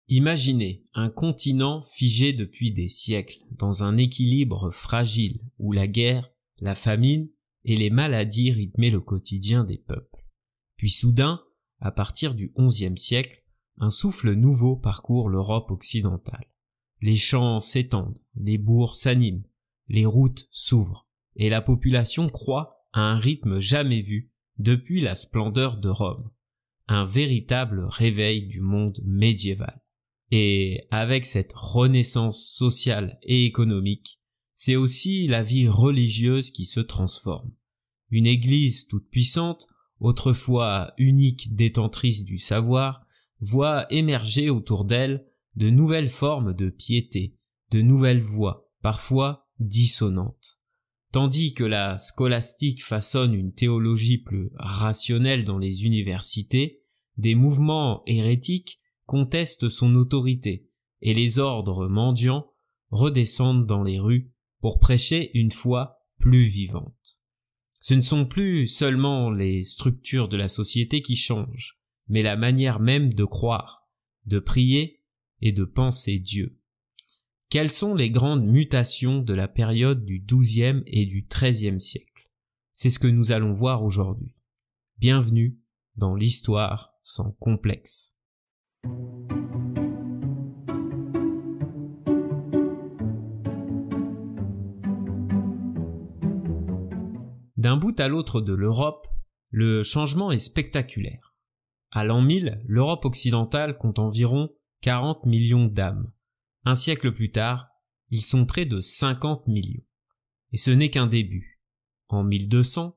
Imaginez un continent figé depuis des siècles dans un équilibre fragile où la guerre, la famine et les maladies rythmaient le quotidien des peuples. Puis soudain, à partir du XIe siècle, un souffle nouveau parcourt l'Europe occidentale. Les champs s'étendent, les bourgs s'animent, les routes s'ouvrent, et la population croît à un rythme jamais vu depuis la splendeur de Rome. Un véritable réveil du monde médiéval. Et avec cette renaissance sociale et économique, c'est aussi la vie religieuse qui se transforme. Une église toute puissante, autrefois unique détentrice du savoir, voit émerger autour d'elle de nouvelles formes de piété, de nouvelles voix, parfois dissonantes. Tandis que la scolastique façonne une théologie plus rationnelle dans les universités, des mouvements hérétiques contestent son autorité et les ordres mendiants redescendent dans les rues pour prêcher une foi plus vivante. Ce ne sont plus seulement les structures de la société qui changent, mais la manière même de croire, de prier et de penser Dieu. Quelles sont les grandes mutations de la période du XIIe et du XIIIe siècle? C'est ce que nous allons voir aujourd'hui. Bienvenue dans l'histoire sans complexe. D'un bout à l'autre de l'Europe, le changement est spectaculaire. À l'an 1000, l'Europe occidentale compte environ 40 millions d'âmes. Un siècle plus tard, ils sont près de 50 millions. Et ce n'est qu'un début. En 1200,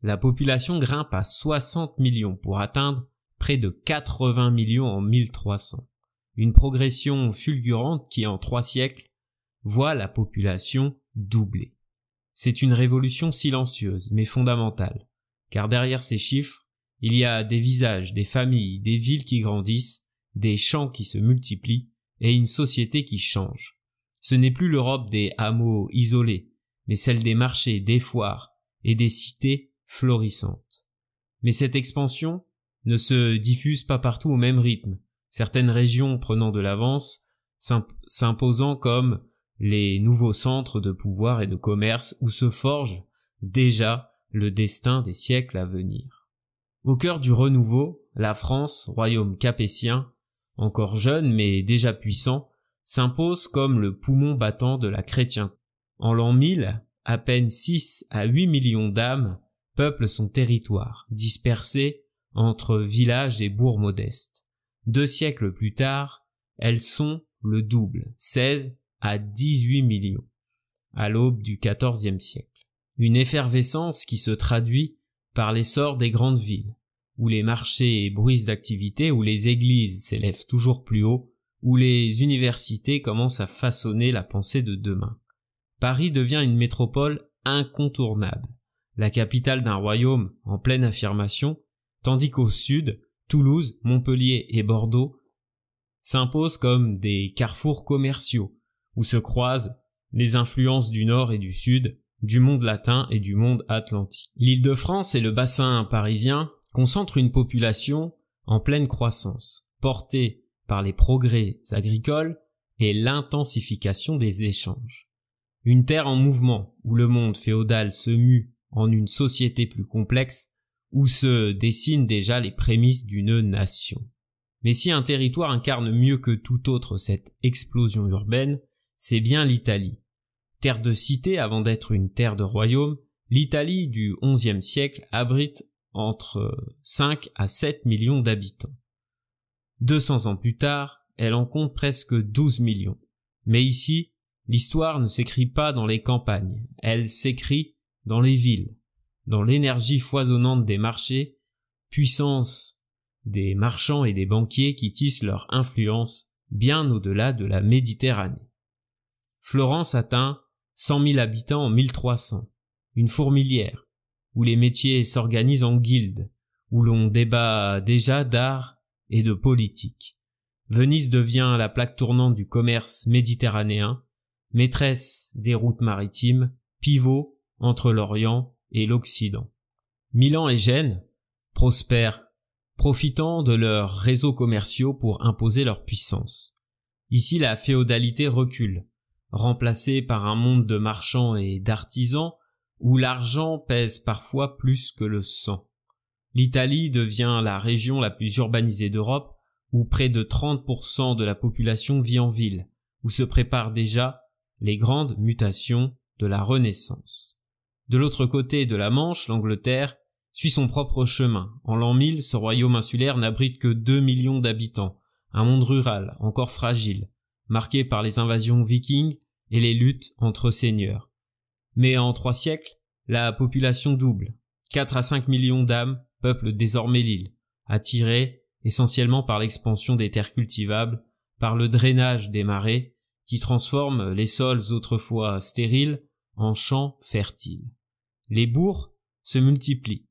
la population grimpe à 60 millions pour atteindre près de 80 millions en 1300. Une progression fulgurante qui, en 3 siècles, voit la population doubler. C'est une révolution silencieuse mais fondamentale, car derrière ces chiffres, il y a des visages, des familles, des villes qui grandissent, des champs qui se multiplient et une société qui change. Ce n'est plus l'Europe des hameaux isolés, mais celle des marchés, des foires et des cités florissantes. Mais cette expansion ne se diffuse pas partout au même rythme, certaines régions prenant de l'avance, s'imposant comme les nouveaux centres de pouvoir et de commerce où se forge déjà le destin des siècles à venir. Au cœur du renouveau, la France, royaume capétien, encore jeune mais déjà puissant, s'impose comme le poumon battant de la chrétienté. En l'an 1000, à peine 6 à 8 millions d'âmes peuplent son territoire, dispersées entre villages et bourgs modestes. 2 siècles plus tard, elles sont le double, 16 à 18 millions, à l'aube du XIVe siècle. Une effervescence qui se traduit par l'essor des grandes villes, où les marchés bruissent d'activité, où les églises s'élèvent toujours plus haut, où les universités commencent à façonner la pensée de demain. Paris devient une métropole incontournable, la capitale d'un royaume en pleine affirmation, tandis qu'au sud, Toulouse, Montpellier et Bordeaux s'imposent comme des carrefours commerciaux, où se croisent les influences du nord et du sud, du monde latin et du monde atlantique. L'Île-de-France et le bassin parisien concentrent une population en pleine croissance, portée par les progrès agricoles et l'intensification des échanges. Une terre en mouvement où le monde féodal se mue en une société plus complexe, où se dessinent déjà les prémices d'une nation. Mais si un territoire incarne mieux que tout autre cette explosion urbaine, c'est bien l'Italie. Terre de cité avant d'être une terre de royaume, l'Italie du XIe siècle abrite entre 5 à 7 millions d'habitants. 200 ans plus tard, elle en compte presque 12 millions. Mais ici, l'histoire ne s'écrit pas dans les campagnes, elle s'écrit dans les villes, dans l'énergie foisonnante des marchés, puissance des marchands et des banquiers qui tissent leur influence bien au-delà de la Méditerranée. Florence atteint 100 000 habitants en 1300, une fourmilière, où les métiers s'organisent en guildes, où l'on débat déjà d'art et de politique. Venise devient la plaque tournante du commerce méditerranéen, maîtresse des routes maritimes, pivot entre l'Orient et l'Occident. Milan et Gênes prospèrent profitant de leurs réseaux commerciaux pour imposer leur puissance. Ici, la féodalité recule, remplacée par un monde de marchands et d'artisans où l'argent pèse parfois plus que le sang. L'Italie devient la région la plus urbanisée d'Europe, où près de 30% de la population vit en ville, où se préparent déjà les grandes mutations de la Renaissance. De l'autre côté de la Manche, l'Angleterre suit son propre chemin. En l'an 1000, ce royaume insulaire n'abrite que 2 millions d'habitants, un monde rural encore fragile, marqué par les invasions vikings et les luttes entre seigneurs. Mais en 3 siècles, la population double. 4 à 5 millions d'âmes peuplent désormais l'île, attirés essentiellement par l'expansion des terres cultivables, par le drainage des marais, qui transforment les sols autrefois stériles en champs fertiles. Les bourgs se multiplient.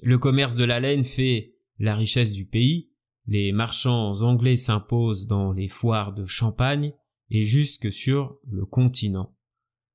Le commerce de la laine fait la richesse du pays, les marchands anglais s'imposent dans les foires de Champagne et jusque sur le continent.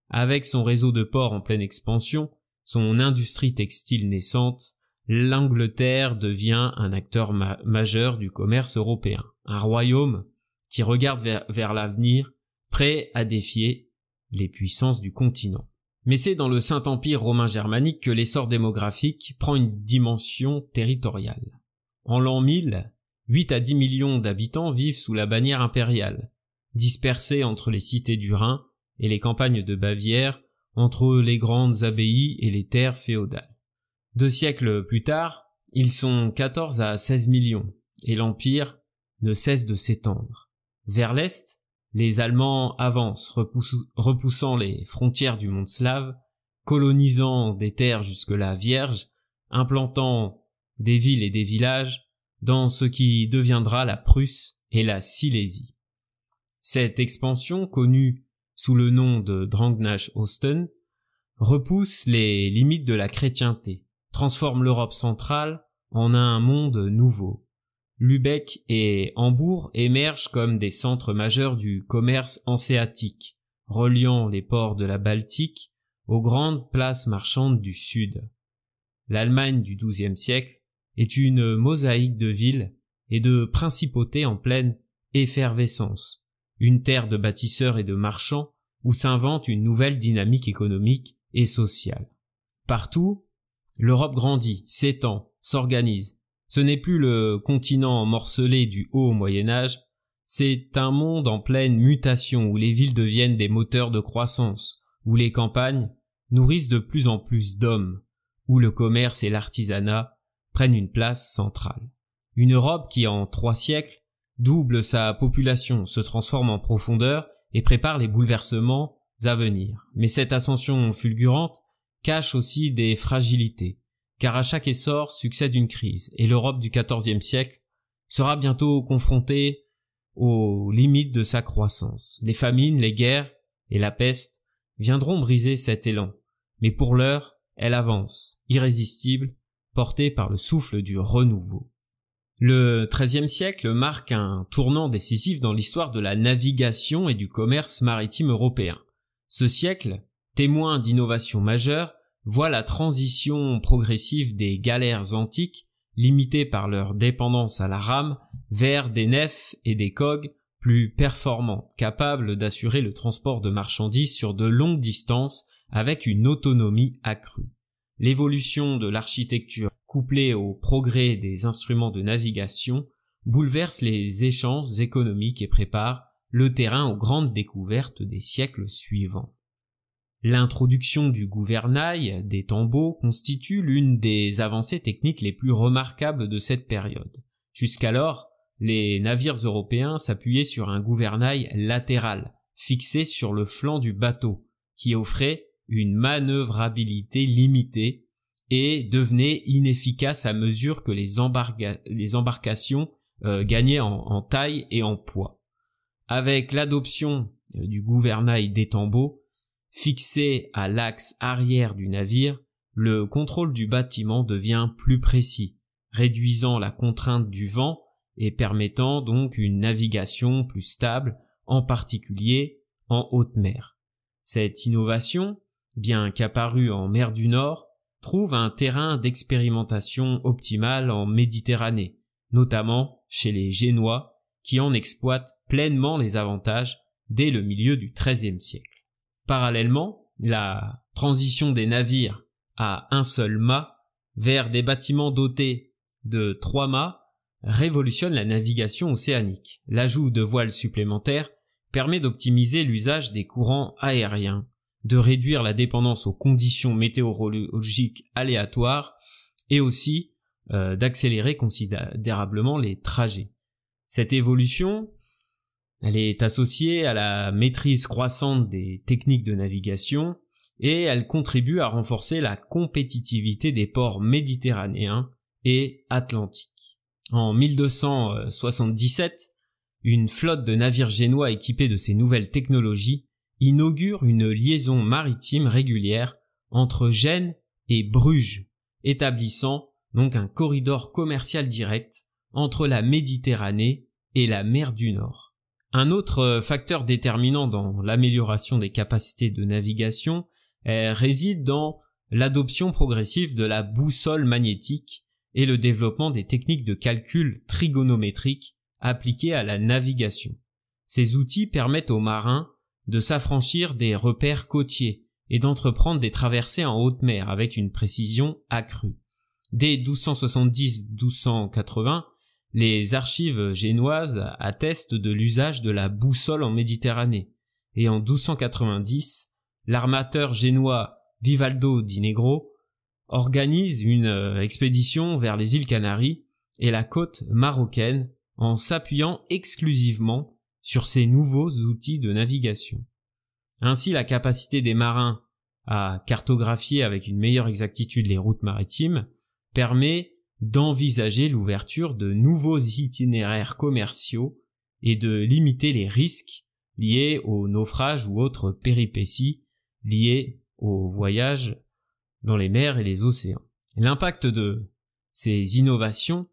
Avec son réseau de ports en pleine expansion, son industrie textile naissante, l'Angleterre devient un acteur majeur du commerce européen, un royaume qui regarde vers l'avenir, prêt à défier les puissances du continent. Mais c'est dans le Saint-Empire romain germanique que l'essor démographique prend une dimension territoriale. En l'an 1000, 8 à 10 millions d'habitants vivent sous la bannière impériale, dispersés entre les cités du Rhin et les campagnes de Bavière, entre les grandes abbayes et les terres féodales. 2 siècles plus tard, ils sont 14 à 16 millions, et l'Empire ne cesse de s'étendre. Vers l'Est, les Allemands avancent, repoussant les frontières du monde slave, colonisant des terres jusque-là vierges, implantant des villes et des villages dans ce qui deviendra la Prusse et la Silésie. Cette expansion, connue sous le nom de Drang-nach-Osten, repousse les limites de la chrétienté, transforme l'Europe centrale en un monde nouveau. Lübeck et Hambourg émergent comme des centres majeurs du commerce hanséatique, reliant les ports de la Baltique aux grandes places marchandes du Sud. L'Allemagne du XIIe siècle est une mosaïque de villes et de principautés en pleine effervescence, une terre de bâtisseurs et de marchands où s'invente une nouvelle dynamique économique et sociale. Partout, l'Europe grandit, s'étend, s'organise. Ce n'est plus le continent morcelé du haut Moyen-Âge, c'est un monde en pleine mutation où les villes deviennent des moteurs de croissance, où les campagnes nourrissent de plus en plus d'hommes, où le commerce et l'artisanat prennent une place centrale. Une Europe qui, en 3 siècles, double sa population, se transforme en profondeur et prépare les bouleversements à venir. Mais cette ascension fulgurante cache aussi des fragilités, car à chaque essor succède une crise, et l'Europe du XIVe siècle sera bientôt confrontée aux limites de sa croissance. Les famines, les guerres et la peste viendront briser cet élan, mais pour l'heure, elle avance, irrésistible, portée par le souffle du renouveau. Le XIIIe siècle marque un tournant décisif dans l'histoire de la navigation et du commerce maritime européen. Ce siècle, témoin d'innovations majeures, voit la transition progressive des galères antiques, limitées par leur dépendance à la rame, vers des nefs et des cogues plus performantes, capables d'assurer le transport de marchandises sur de longues distances avec une autonomie accrue. L'évolution de l'architecture, couplée au progrès des instruments de navigation, bouleverse les échanges économiques et prépare le terrain aux grandes découvertes des siècles suivants. L'introduction du gouvernail, des tambours, constitue l'une des avancées techniques les plus remarquables de cette période. Jusqu'alors, les navires européens s'appuyaient sur un gouvernail latéral, fixé sur le flanc du bateau, qui offrait une manœuvrabilité limitée et devenait inefficace à mesure que les embarcations gagnaient en taille et en poids. Avec l'adoption du gouvernail d'étambot, fixé à l'axe arrière du navire, le contrôle du bâtiment devient plus précis, réduisant la contrainte du vent et permettant donc une navigation plus stable, en particulier en haute mer. Cette innovation, bien qu'apparue en mer du Nord, trouve un terrain d'expérimentation optimal en Méditerranée, notamment chez les Génois qui en exploitent pleinement les avantages dès le milieu du XIIIe siècle. Parallèlement, la transition des navires à un seul mât vers des bâtiments dotés de 3 mâts révolutionne la navigation océanique. L'ajout de voiles supplémentaires permet d'optimiser l'usage des courants aériens, de réduire la dépendance aux conditions météorologiques aléatoires et aussi d'accélérer considérablement les trajets. Cette évolution, elle est associée à la maîtrise croissante des techniques de navigation et elle contribue à renforcer la compétitivité des ports méditerranéens et atlantiques. En 1277, une flotte de navires génois équipés de ces nouvelles technologies inaugure une liaison maritime régulière entre Gênes et Bruges, établissant donc un corridor commercial direct entre la Méditerranée et la mer du Nord. Un autre facteur déterminant dans l'amélioration des capacités de navigation réside dans l'adoption progressive de la boussole magnétique et le développement des techniques de calcul trigonométriques appliquées à la navigation. Ces outils permettent aux marins de s'affranchir des repères côtiers et d'entreprendre des traversées en haute mer avec une précision accrue. Dès 1270-1280, les archives génoises attestent de l'usage de la boussole en Méditerranée, et en 1290, l'armateur génois Vivaldo di Negro organise une expédition vers les îles Canaries et la côte marocaine en s'appuyant exclusivement sur ces nouveaux outils de navigation. Ainsi, la capacité des marins à cartographier avec une meilleure exactitude les routes maritimes permet d'envisager l'ouverture de nouveaux itinéraires commerciaux et de limiter les risques liés aux naufrages ou autres péripéties liées aux voyages dans les mers et les océans. L'impact de ces innovations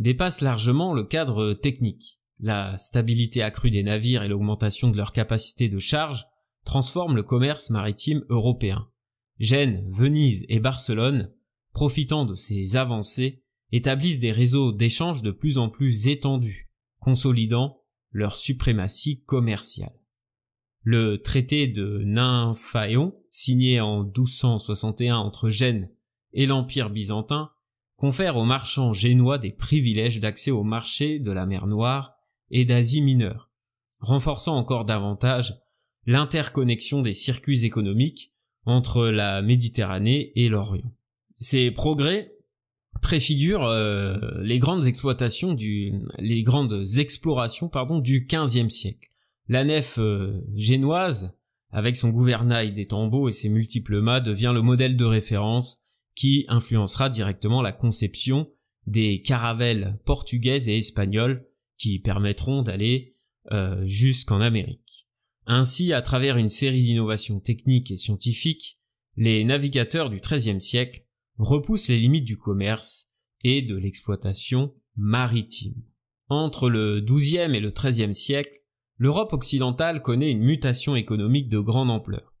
dépasse largement le cadre technique. La stabilité accrue des navires et l'augmentation de leur capacité de charge transforment le commerce maritime européen. Gênes, Venise et Barcelone, profitant de ces avancées, établissent des réseaux d'échanges de plus en plus étendus, consolidant leur suprématie commerciale. Le traité de Nymphaeon, signé en 1261 entre Gênes et l'Empire byzantin, confère aux marchands génois des privilèges d'accès au marché de la mer Noire et d'Asie mineure, renforçant encore davantage l'interconnexion des circuits économiques entre la Méditerranée et l'Orient. Ces progrès préfigurent les grandes explorations du XVe siècle. La nef génoise, avec son gouvernail des tambours et ses multiples mâts, devient le modèle de référence qui influencera directement la conception des caravelles portugaises et espagnoles qui permettront d'aller jusqu'en Amérique. Ainsi, à travers une série d'innovations techniques et scientifiques, les navigateurs du XIIIe siècle repoussent les limites du commerce et de l'exploitation maritime. Entre le XIIe et le XIIIe siècle, l'Europe occidentale connaît une mutation économique de grande ampleur.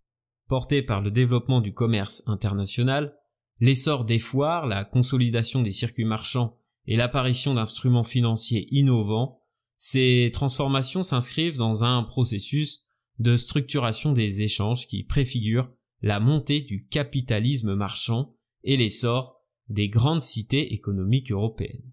Portée par le développement du commerce international, l'essor des foires, la consolidation des circuits marchands et l'apparition d'instruments financiers innovants, ces transformations s'inscrivent dans un processus de structuration des échanges qui préfigure la montée du capitalisme marchand et l'essor des grandes cités économiques européennes.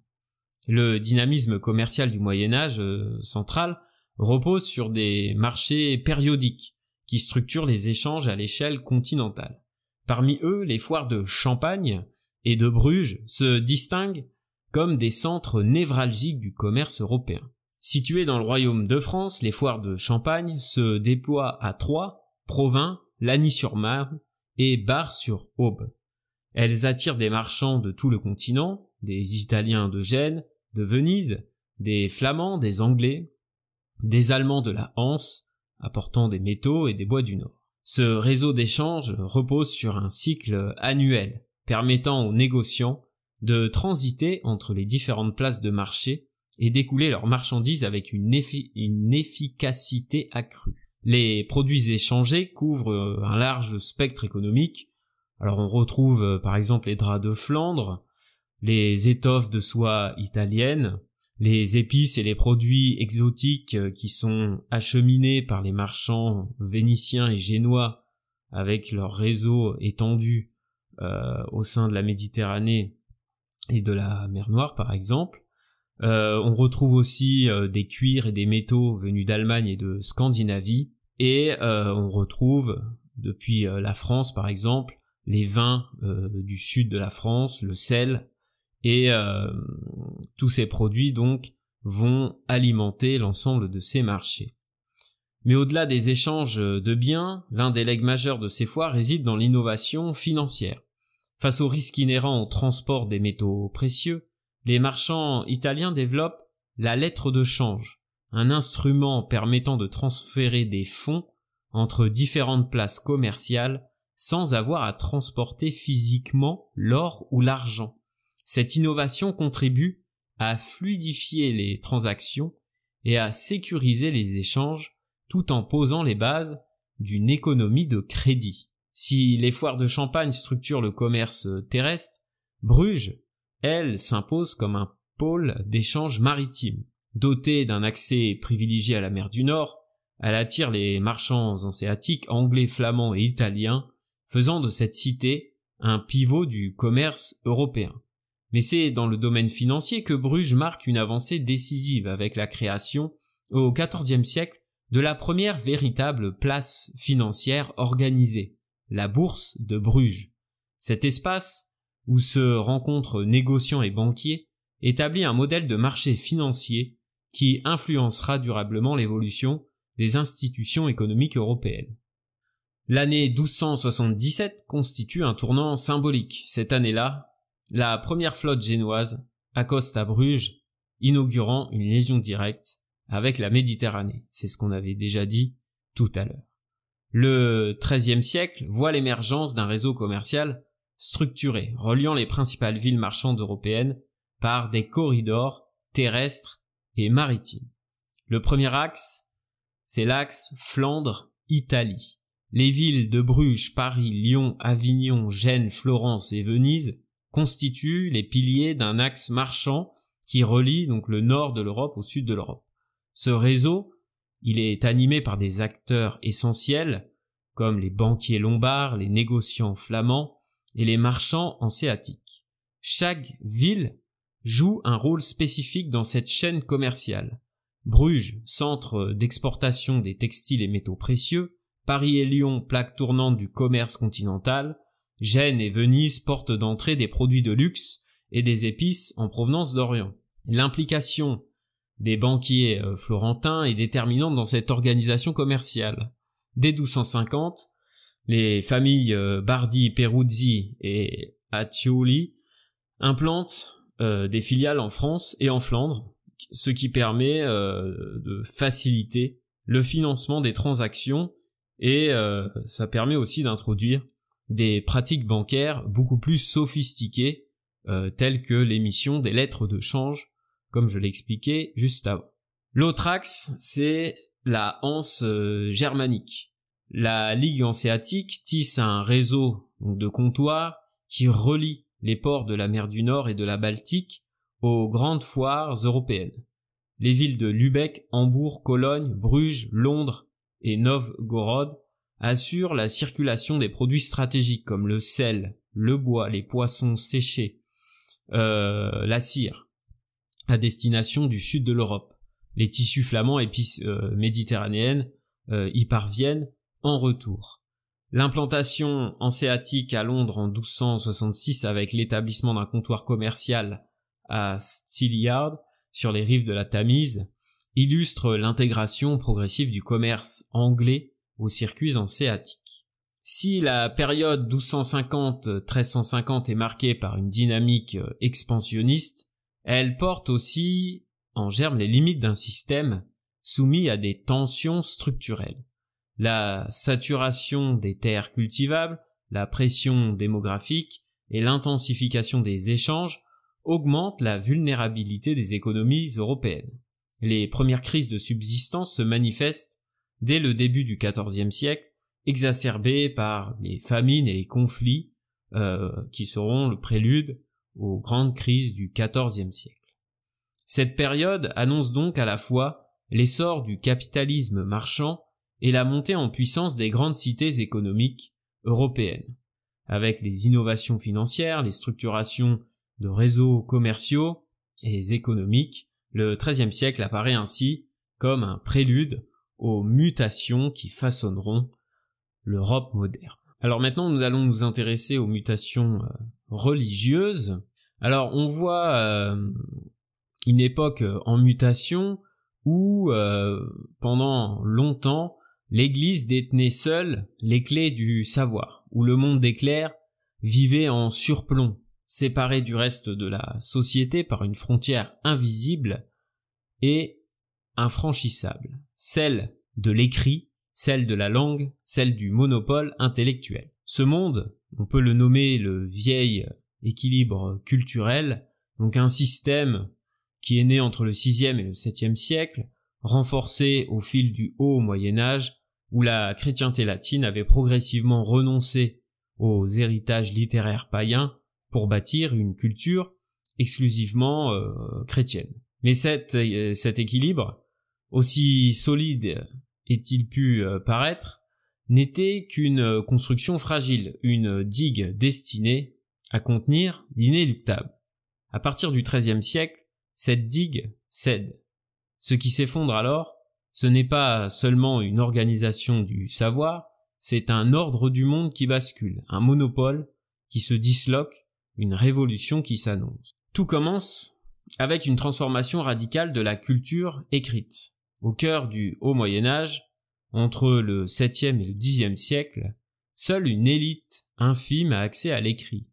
Le dynamisme commercial du Moyen-Âge central repose sur des marchés périodiques qui structurent les échanges à l'échelle continentale. Parmi eux, les foires de Champagne et de Bruges se distinguent comme des centres névralgiques du commerce européen. Situées dans le royaume de France, les foires de Champagne se déploient à Troyes, Provins, Lagny-sur-Marne et Bar-sur-Aube. Elles attirent des marchands de tout le continent, des Italiens de Gênes, de Venise, des Flamands, des Anglais, des Allemands de la Hanse, apportant des métaux et des bois du Nord. Ce réseau d'échanges repose sur un cycle annuel, permettant aux négociants de transiter entre les différentes places de marché et d'écouler leurs marchandises avec une efficacité accrue. Les produits échangés couvrent un large spectre économique. Alors on retrouve par exemple les draps de Flandre, les étoffes de soie italiennes, les épices et les produits exotiques qui sont acheminés par les marchands vénitiens et génois avec leur réseau étendu au sein de la Méditerranée et de la mer Noire par exemple. On retrouve aussi des cuirs et des métaux venus d'Allemagne et de Scandinavie, et on retrouve depuis la France par exemple les vins du sud de la France, le sel, et tous ces produits donc vont alimenter l'ensemble de ces marchés. Mais au-delà des échanges de biens, l'un des legs majeurs de ces foires réside dans l'innovation financière. Face aux risques inhérents au transport des métaux précieux, les marchands italiens développent la lettre de change, un instrument permettant de transférer des fonds entre différentes places commerciales sans avoir à transporter physiquement l'or ou l'argent. Cette innovation contribue à fluidifier les transactions et à sécuriser les échanges tout en posant les bases d'une économie de crédit. Si les foires de Champagne structurent le commerce terrestre, Bruges, elle, s'impose comme un pôle d'échange maritime. Dotée d'un accès privilégié à la mer du Nord, elle attire les marchands hanséatiques anglais, flamands et italiens, faisant de cette cité un pivot du commerce européen. Mais c'est dans le domaine financier que Bruges marque une avancée décisive avec la création, au XIVe siècle, de la première véritable place financière organisée, la Bourse de Bruges. Cet espace, où se rencontrent négociants et banquiers, établit un modèle de marché financier qui influencera durablement l'évolution des institutions économiques européennes. L'année 1277 constitue un tournant symbolique. Cette année-là, la première flotte génoise accoste à Bruges, inaugurant une liaison directe avec la Méditerranée. C'est ce qu'on avait déjà dit tout à l'heure. Le XIIIe siècle voit l'émergence d'un réseau commercial structuré, reliant les principales villes marchandes européennes par des corridors terrestres et maritimes. Le premier axe, c'est l'axe Flandre-Italie. Les villes de Bruges, Paris, Lyon, Avignon, Gênes, Florence et Venise constituent les piliers d'un axe marchand qui relie donc le nord de l'Europe au sud de l'Europe. Ce réseau, il est animé par des acteurs essentiels comme les banquiers lombards, les négociants flamands et les marchands hanséatiques. Chaque ville joue un rôle spécifique dans cette chaîne commerciale. Bruges, centre d'exportation des textiles et métaux précieux, Paris et Lyon, plaque tournante du commerce continental, Gênes et Venise, porte d'entrée des produits de luxe et des épices en provenance d'Orient. L'implication des banquiers florentins est déterminante dans cette organisation commerciale. Dès 1250, les familles Bardi, Peruzzi et Accioli implantent des filiales en France et en Flandre, ce qui permet de faciliter le financement des transactions et ça permet aussi d'introduire des pratiques bancaires beaucoup plus sophistiquées telles que l'émission des lettres de change, comme je l'ai expliqué juste avant. L'autre axe, c'est la Hanse germanique. La Ligue hanséatique tisse un réseau de comptoirs qui relie les ports de la mer du Nord et de la Baltique aux grandes foires européennes. Les villes de Lübeck, Hambourg, Cologne, Bruges, Londres et Novgorod assurent la circulation des produits stratégiques comme le sel, le bois, les poissons séchés, la cire, à destination du sud de l'Europe. Les tissus flamands et épices méditerranéennes y parviennent en retour. L'implantation hanséatique à Londres en 1266 avec l'établissement d'un comptoir commercial à Steelyard sur les rives de la Tamise illustre l'intégration progressive du commerce anglais aux circuits hanséatiques. Si la période 1250-1350 est marquée par une dynamique expansionniste, elle porte aussi en germe les limites d'un système soumis à des tensions structurelles. La saturation des terres cultivables, la pression démographique et l'intensification des échanges augmentent la vulnérabilité des économies européennes. Les premières crises de subsistance se manifestent dès le début du XIVe siècle, exacerbées par les famines et les conflits qui seront le prélude aux grandes crises du XIVe siècle. Cette période annonce donc à la fois l'essor du capitalisme marchand et la montée en puissance des grandes cités économiques européennes. Avec les innovations financières, les structurations de réseaux commerciaux et économiques, le XIIIe siècle apparaît ainsi comme un prélude aux mutations qui façonneront l'Europe moderne. Alors maintenant, nous allons nous intéresser aux mutations religieuses. Alors on voit une époque en mutation où pendant longtemps l'Église détenait seule les clés du savoir, où le monde des clercs vivait en surplomb, séparé du reste de la société par une frontière invisible et infranchissable, celle de l'écrit, celle de la langue, celle du monopole intellectuel. Ce monde, on peut le nommer le vieil équilibre culturel, donc un système qui est né entre le VIe et le VIIe siècle, renforcé au fil du haut Moyen-Âge, où la chrétienté latine avait progressivement renoncé aux héritages littéraires païens pour bâtir une culture exclusivement chrétienne. Mais cet équilibre, aussi solide est-il pu paraître, n'était qu'une construction fragile, une digue destinée à contenir l'inéluctable. À partir du XIIIe siècle, cette digue cède. Ce qui s'effondre alors, ce n'est pas seulement une organisation du savoir, c'est un ordre du monde qui bascule, un monopole qui se disloque, une révolution qui s'annonce. Tout commence avec une transformation radicale de la culture écrite. Au cœur du Haut Moyen-Âge, entre le 7e et le 10e siècle, seule une élite infime a accès à l'écrit.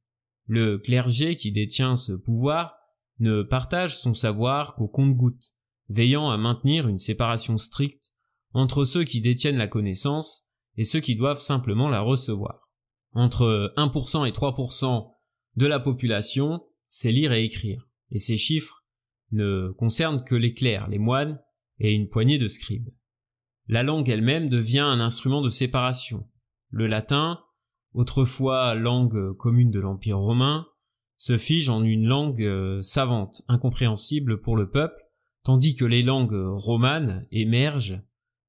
Le clergé qui détient ce pouvoir ne partage son savoir qu'au compte-gouttes, veillant à maintenir une séparation stricte entre ceux qui détiennent la connaissance et ceux qui doivent simplement la recevoir. Entre 1% et 3% de la population sait lire et écrire, et ces chiffres ne concernent que les clercs, les moines et une poignée de scribes. La langue elle-même devient un instrument de séparation. Le latin, autrefois langue commune de l'Empire romain, se fige en une langue savante, incompréhensible pour le peuple, tandis que les langues romanes émergent,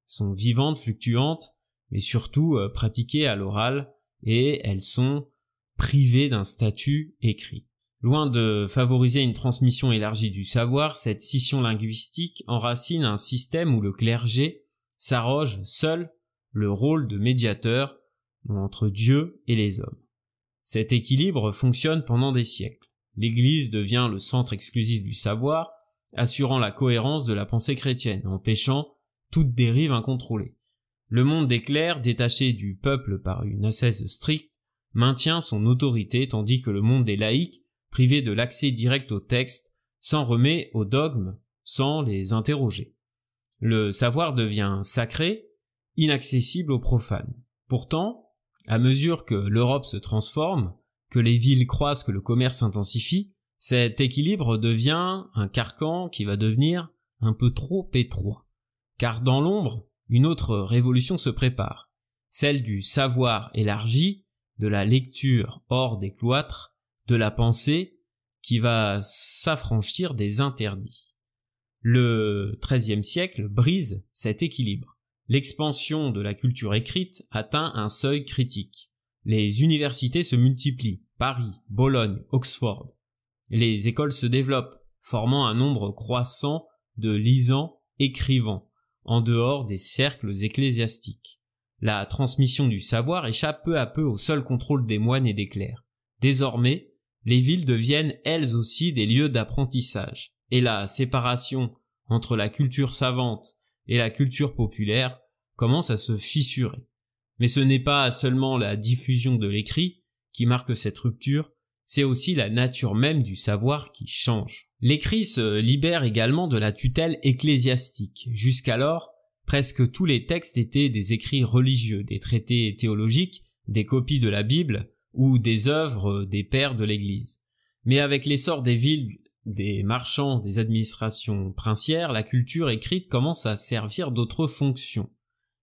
sont vivantes, fluctuantes, mais surtout pratiquées à l'oral, et elles sont privées d'un statut écrit. Loin de favoriser une transmission élargie du savoir, cette scission linguistique enracine un système où le clergé s'arroge seul le rôle de médiateur entre Dieu et les hommes. Cet équilibre fonctionne pendant des siècles. L'Église devient le centre exclusif du savoir, assurant la cohérence de la pensée chrétienne, empêchant toute dérive incontrôlée. Le monde des clercs, détaché du peuple par une ascèse stricte, maintient son autorité, tandis que le monde des laïcs, privé de l'accès direct aux textes, s'en remet aux dogmes sans les interroger. Le savoir devient sacré, inaccessible aux profanes. Pourtant, à mesure que l'Europe se transforme, que les villes croissent, que le commerce s'intensifie, cet équilibre devient un carcan qui va devenir un peu trop étroit. Car dans l'ombre, une autre révolution se prépare, celle du savoir élargi, de la lecture hors des cloîtres, de la pensée qui va s'affranchir des interdits. Le XIIIe siècle brise cet équilibre. L'expansion de la culture écrite atteint un seuil critique. Les universités se multiplient, Paris, Bologne, Oxford. Les écoles se développent, formant un nombre croissant de lisants, écrivants, en dehors des cercles ecclésiastiques. La transmission du savoir échappe peu à peu au seul contrôle des moines et des clercs. Désormais, les villes deviennent elles aussi des lieux d'apprentissage, et la séparation entre la culture savante et la culture populaire commence à se fissurer. Mais ce n'est pas seulement la diffusion de l'écrit qui marque cette rupture, c'est aussi la nature même du savoir qui change. L'écrit se libère également de la tutelle ecclésiastique. Jusqu'alors, presque tous les textes étaient des écrits religieux, des traités théologiques, des copies de la Bible ou des œuvres des pères de l'Église. Mais avec l'essor des villes, des marchands, des administrations princières, la culture écrite commence à servir d'autres fonctions.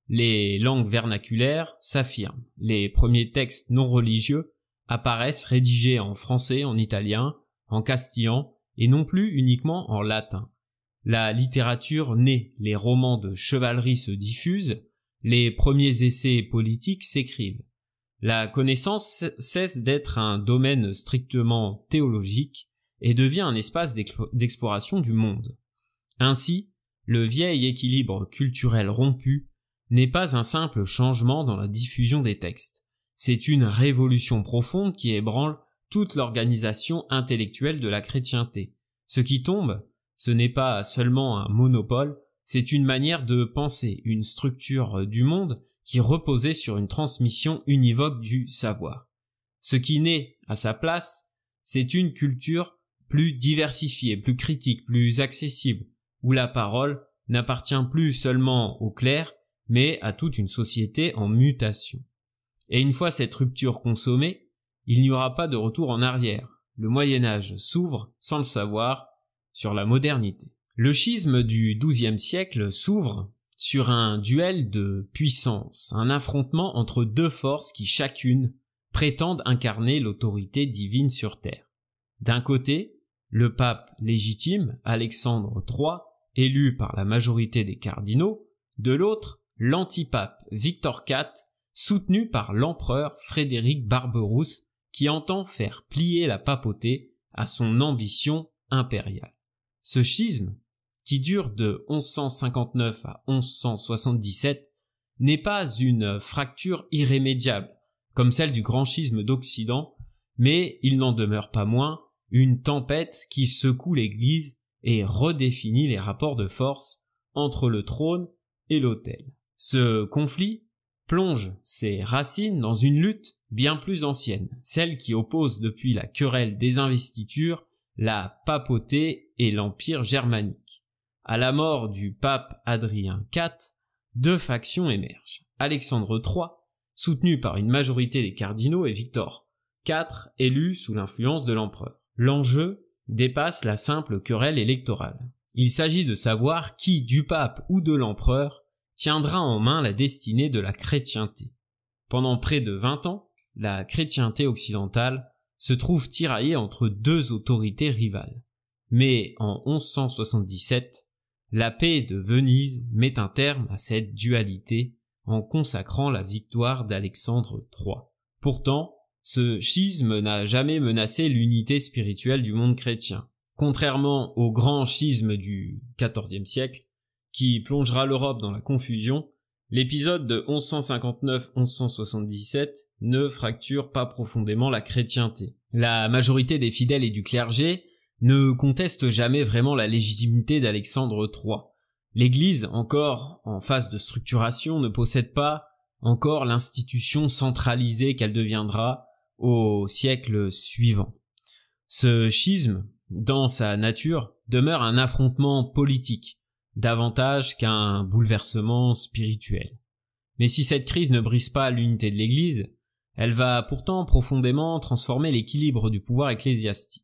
Les langues vernaculaires s'affirment. Les premiers textes non religieux apparaissent rédigés en français, en italien, en castillan et non plus uniquement en latin. la littérature naît, les romans de chevalerie se diffusent, les premiers essais politiques s'écrivent. La connaissance cesse d'être un domaine strictement théologique et devient un espace d'exploration du monde. Ainsi, le vieil équilibre culturel rompu n'est pas un simple changement dans la diffusion des textes. C'est une révolution profonde qui ébranle toute l'organisation intellectuelle de la chrétienté. Ce qui tombe, ce n'est pas seulement un monopole, c'est une manière de penser, une structure du monde qui reposait sur une transmission univoque du savoir. Ce qui naît à sa place, c'est une culture plus diversifiée, plus critique, plus accessible, où la parole n'appartient plus seulement aux clercs, mais à toute une société en mutation. Et une fois cette rupture consommée, il n'y aura pas de retour en arrière. Le Moyen-Âge s'ouvre, sans le savoir, sur la modernité. Le schisme du XIIe siècle s'ouvre sur un duel de puissance, un affrontement entre deux forces qui chacune prétendent incarner l'autorité divine sur terre. D'un côté, le pape légitime, Alexandre III, élu par la majorité des cardinaux, de l'autre, l'antipape Victor IV, soutenu par l'empereur Frédéric Barberousse, qui entend faire plier la papauté à son ambition impériale. Ce schisme, qui dure de 1159 à 1177, n'est pas une fracture irrémédiable, comme celle du grand schisme d'Occident, mais il n'en demeure pas moins une tempête qui secoue l'Église et redéfinit les rapports de force entre le trône et l'autel. Ce conflit plonge ses racines dans une lutte bien plus ancienne, celle qui oppose depuis la querelle des investitures la papauté et l'empire germanique. À la mort du pape Adrien IV, deux factions émergent. Alexandre III, soutenu par une majorité des cardinaux, et Victor IV, élu sous l'influence de l'empereur. L'enjeu dépasse la simple querelle électorale. Il s'agit de savoir qui, du pape ou de l'empereur, tiendra en main la destinée de la chrétienté. Pendant près de 20 ans, la chrétienté occidentale se trouve tiraillée entre deux autorités rivales. Mais en 1177, la paix de Venise met un terme à cette dualité en consacrant la victoire d'Alexandre III. Pourtant, ce schisme n'a jamais menacé l'unité spirituelle du monde chrétien. Contrairement au grand schisme du XIVe siècle, qui plongera l'Europe dans la confusion, l'épisode de 1159-1177 ne fracture pas profondément la chrétienté. La majorité des fidèles et du clergé ne conteste jamais vraiment la légitimité d'Alexandre III. L'Église, encore en phase de structuration, ne possède pas encore l'institution centralisée qu'elle deviendra au siècle suivant. Ce schisme, dans sa nature, demeure un affrontement politique, davantage qu'un bouleversement spirituel. Mais si cette crise ne brise pas l'unité de l'Église, elle va pourtant profondément transformer l'équilibre du pouvoir ecclésiastique.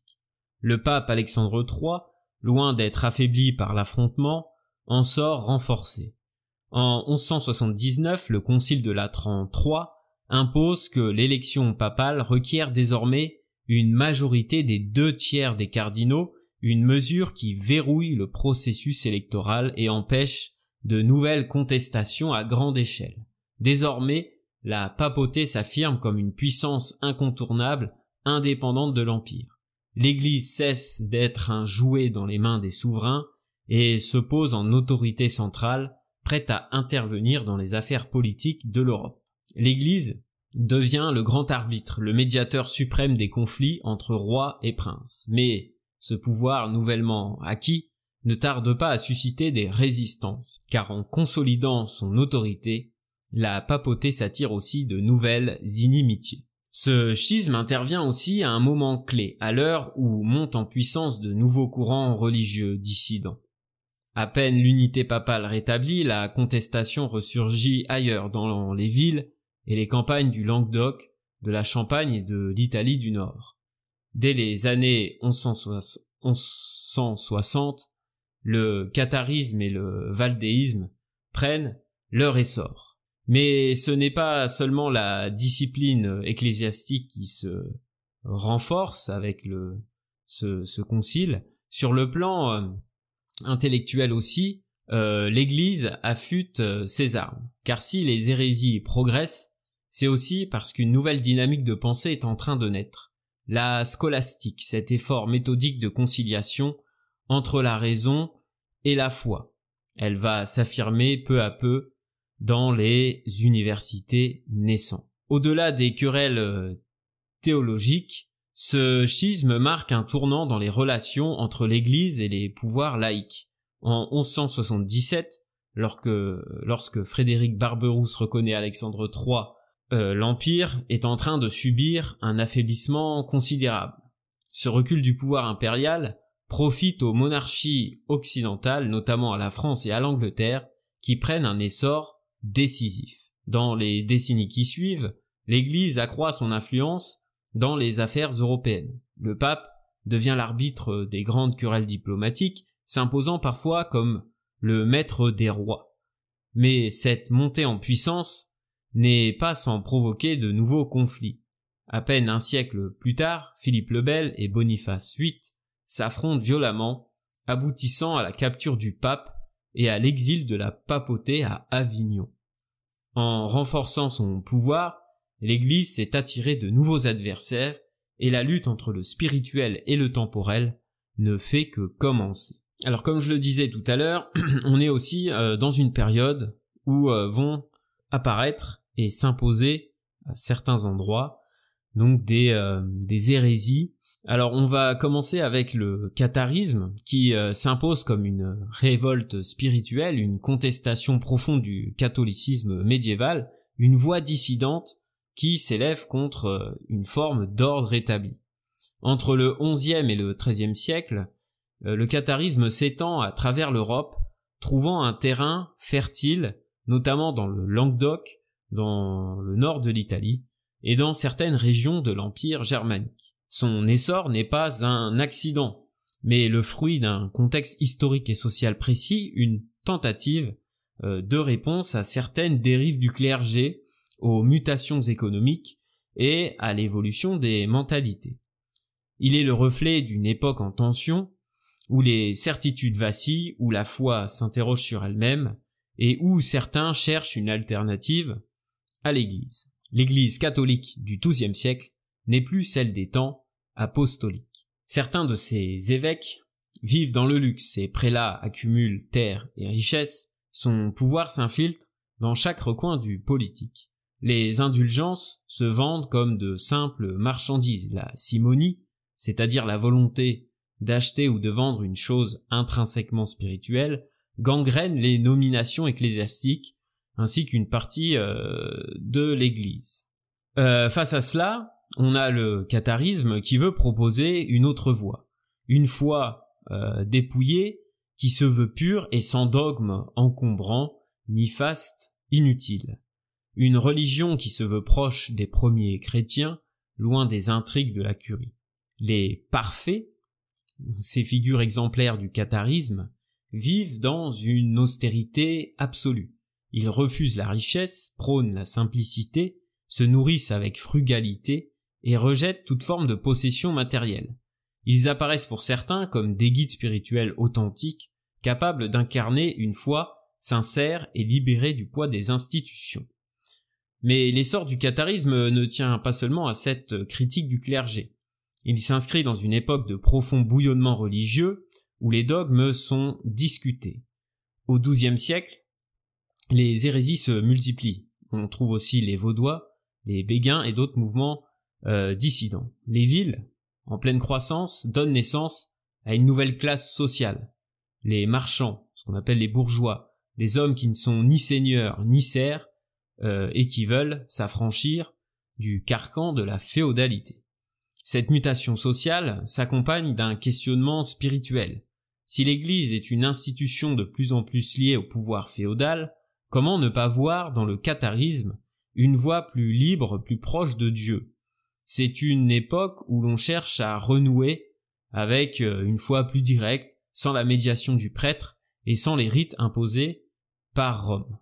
Le pape Alexandre III, loin d'être affaibli par l'affrontement, en sort renforcé. En 1179, le concile de Latran III impose que l'élection papale requiert désormais une majorité des 2/3 des cardinaux, une mesure qui verrouille le processus électoral et empêche de nouvelles contestations à grande échelle. Désormais, la papauté s'affirme comme une puissance incontournable, indépendante de l'Empire. L'Église cesse d'être un jouet dans les mains des souverains et se pose en autorité centrale, prête à intervenir dans les affaires politiques de l'Europe. L'Église devient le grand arbitre, le médiateur suprême des conflits entre rois et princes. Mais ce pouvoir nouvellement acquis ne tarde pas à susciter des résistances, car en consolidant son autorité, la papauté s'attire aussi de nouvelles inimitiés. Ce schisme intervient aussi à un moment clé, à l'heure où montent en puissance de nouveaux courants religieux dissidents. À peine l'unité papale rétablie, la contestation ressurgit ailleurs dans les villes et les campagnes du Languedoc, de la Champagne et de l'Italie du Nord. Dès les années 1160, le catharisme et le valdéisme prennent leur essor. Mais ce n'est pas seulement la discipline ecclésiastique qui se renforce avec ce concile. Sur le plan intellectuelle aussi, l'Église affûte ses armes. Car si les hérésies progressent, c'est aussi parce qu'une nouvelle dynamique de pensée est en train de naître. La scolastique, cet effort méthodique de conciliation entre la raison et la foi. Elle va s'affirmer peu à peu dans les universités naissantes. Au-delà des querelles théologiques, ce schisme marque un tournant dans les relations entre l'Église et les pouvoirs laïques. En 1177, lorsque Frédéric Barberousse reconnaît Alexandre III, l'Empire est en train de subir un affaiblissement considérable. Ce recul du pouvoir impérial profite aux monarchies occidentales, notamment à la France et à l'Angleterre, qui prennent un essor décisif. Dans les décennies qui suivent, l'Église accroît son influence dans les affaires européennes. Le pape devient l'arbitre des grandes querelles diplomatiques, s'imposant parfois comme le maître des rois. Mais cette montée en puissance n'est pas sans provoquer de nouveaux conflits. À peine un siècle plus tard, Philippe le Bel et Boniface VIII s'affrontent violemment, aboutissant à la capture du pape et à l'exil de la papauté à Avignon. En renforçant son pouvoir, l'Église s'est attirée de nouveaux adversaires et la lutte entre le spirituel et le temporel ne fait que commencer. Alors comme je le disais tout à l'heure, on est aussi dans une période où vont apparaître et s'imposer à certains endroits donc des hérésies. Alors on va commencer avec le catharisme qui s'impose comme une révolte spirituelle, une contestation profonde du catholicisme médiéval, une voix dissidente qui s'élève contre une forme d'ordre établi. Entre le XIe et le XIIIe siècle, le catharisme s'étend à travers l'Europe, trouvant un terrain fertile, notamment dans le Languedoc, dans le nord de l'Italie, et dans certaines régions de l'Empire germanique. Son essor n'est pas un accident, mais le fruit d'un contexte historique et social précis, une tentative de réponse à certaines dérives du clergé, aux mutations économiques et à l'évolution des mentalités. Il est le reflet d'une époque en tension, où les certitudes vacillent, où la foi s'interroge sur elle-même, et où certains cherchent une alternative à l'Église. L'Église catholique du XIIe siècle n'est plus celle des temps apostoliques. Certains de ses évêques vivent dans le luxe, ses prélats accumulent terres et richesses, son pouvoir s'infiltre dans chaque recoin du politique. Les indulgences se vendent comme de simples marchandises. La simonie, c'est-à-dire la volonté d'acheter ou de vendre une chose intrinsèquement spirituelle, gangrène les nominations ecclésiastiques ainsi qu'une partie de l'Église. Face à cela, on a le catharisme qui veut proposer une autre voie, une foi dépouillée qui se veut pure et sans dogme encombrant, ni faste, inutile. Une religion qui se veut proche des premiers chrétiens, loin des intrigues de la curie. Les parfaits, ces figures exemplaires du catharisme, vivent dans une austérité absolue. Ils refusent la richesse, prônent la simplicité, se nourrissent avec frugalité et rejettent toute forme de possession matérielle. Ils apparaissent pour certains comme des guides spirituels authentiques, capables d'incarner une foi sincère et libérée du poids des institutions. Mais l'essor du catharisme ne tient pas seulement à cette critique du clergé. Il s'inscrit dans une époque de profond bouillonnement religieux où les dogmes sont discutés. Au XIIe siècle, les hérésies se multiplient. On trouve aussi les Vaudois, les Béguins et d'autres mouvements dissidents. Les villes, en pleine croissance, donnent naissance à une nouvelle classe sociale. Les marchands, ce qu'on appelle les bourgeois, des hommes qui ne sont ni seigneurs ni serfs, et qui veulent s'affranchir du carcan de la féodalité. Cette mutation sociale s'accompagne d'un questionnement spirituel. Si l'Église est une institution de plus en plus liée au pouvoir féodal, comment ne pas voir dans le catharisme une voie plus libre, plus proche de Dieu? C'est une époque où l'on cherche à renouer avec une foi plus directe, sans la médiation du prêtre et sans les rites imposés par Rome.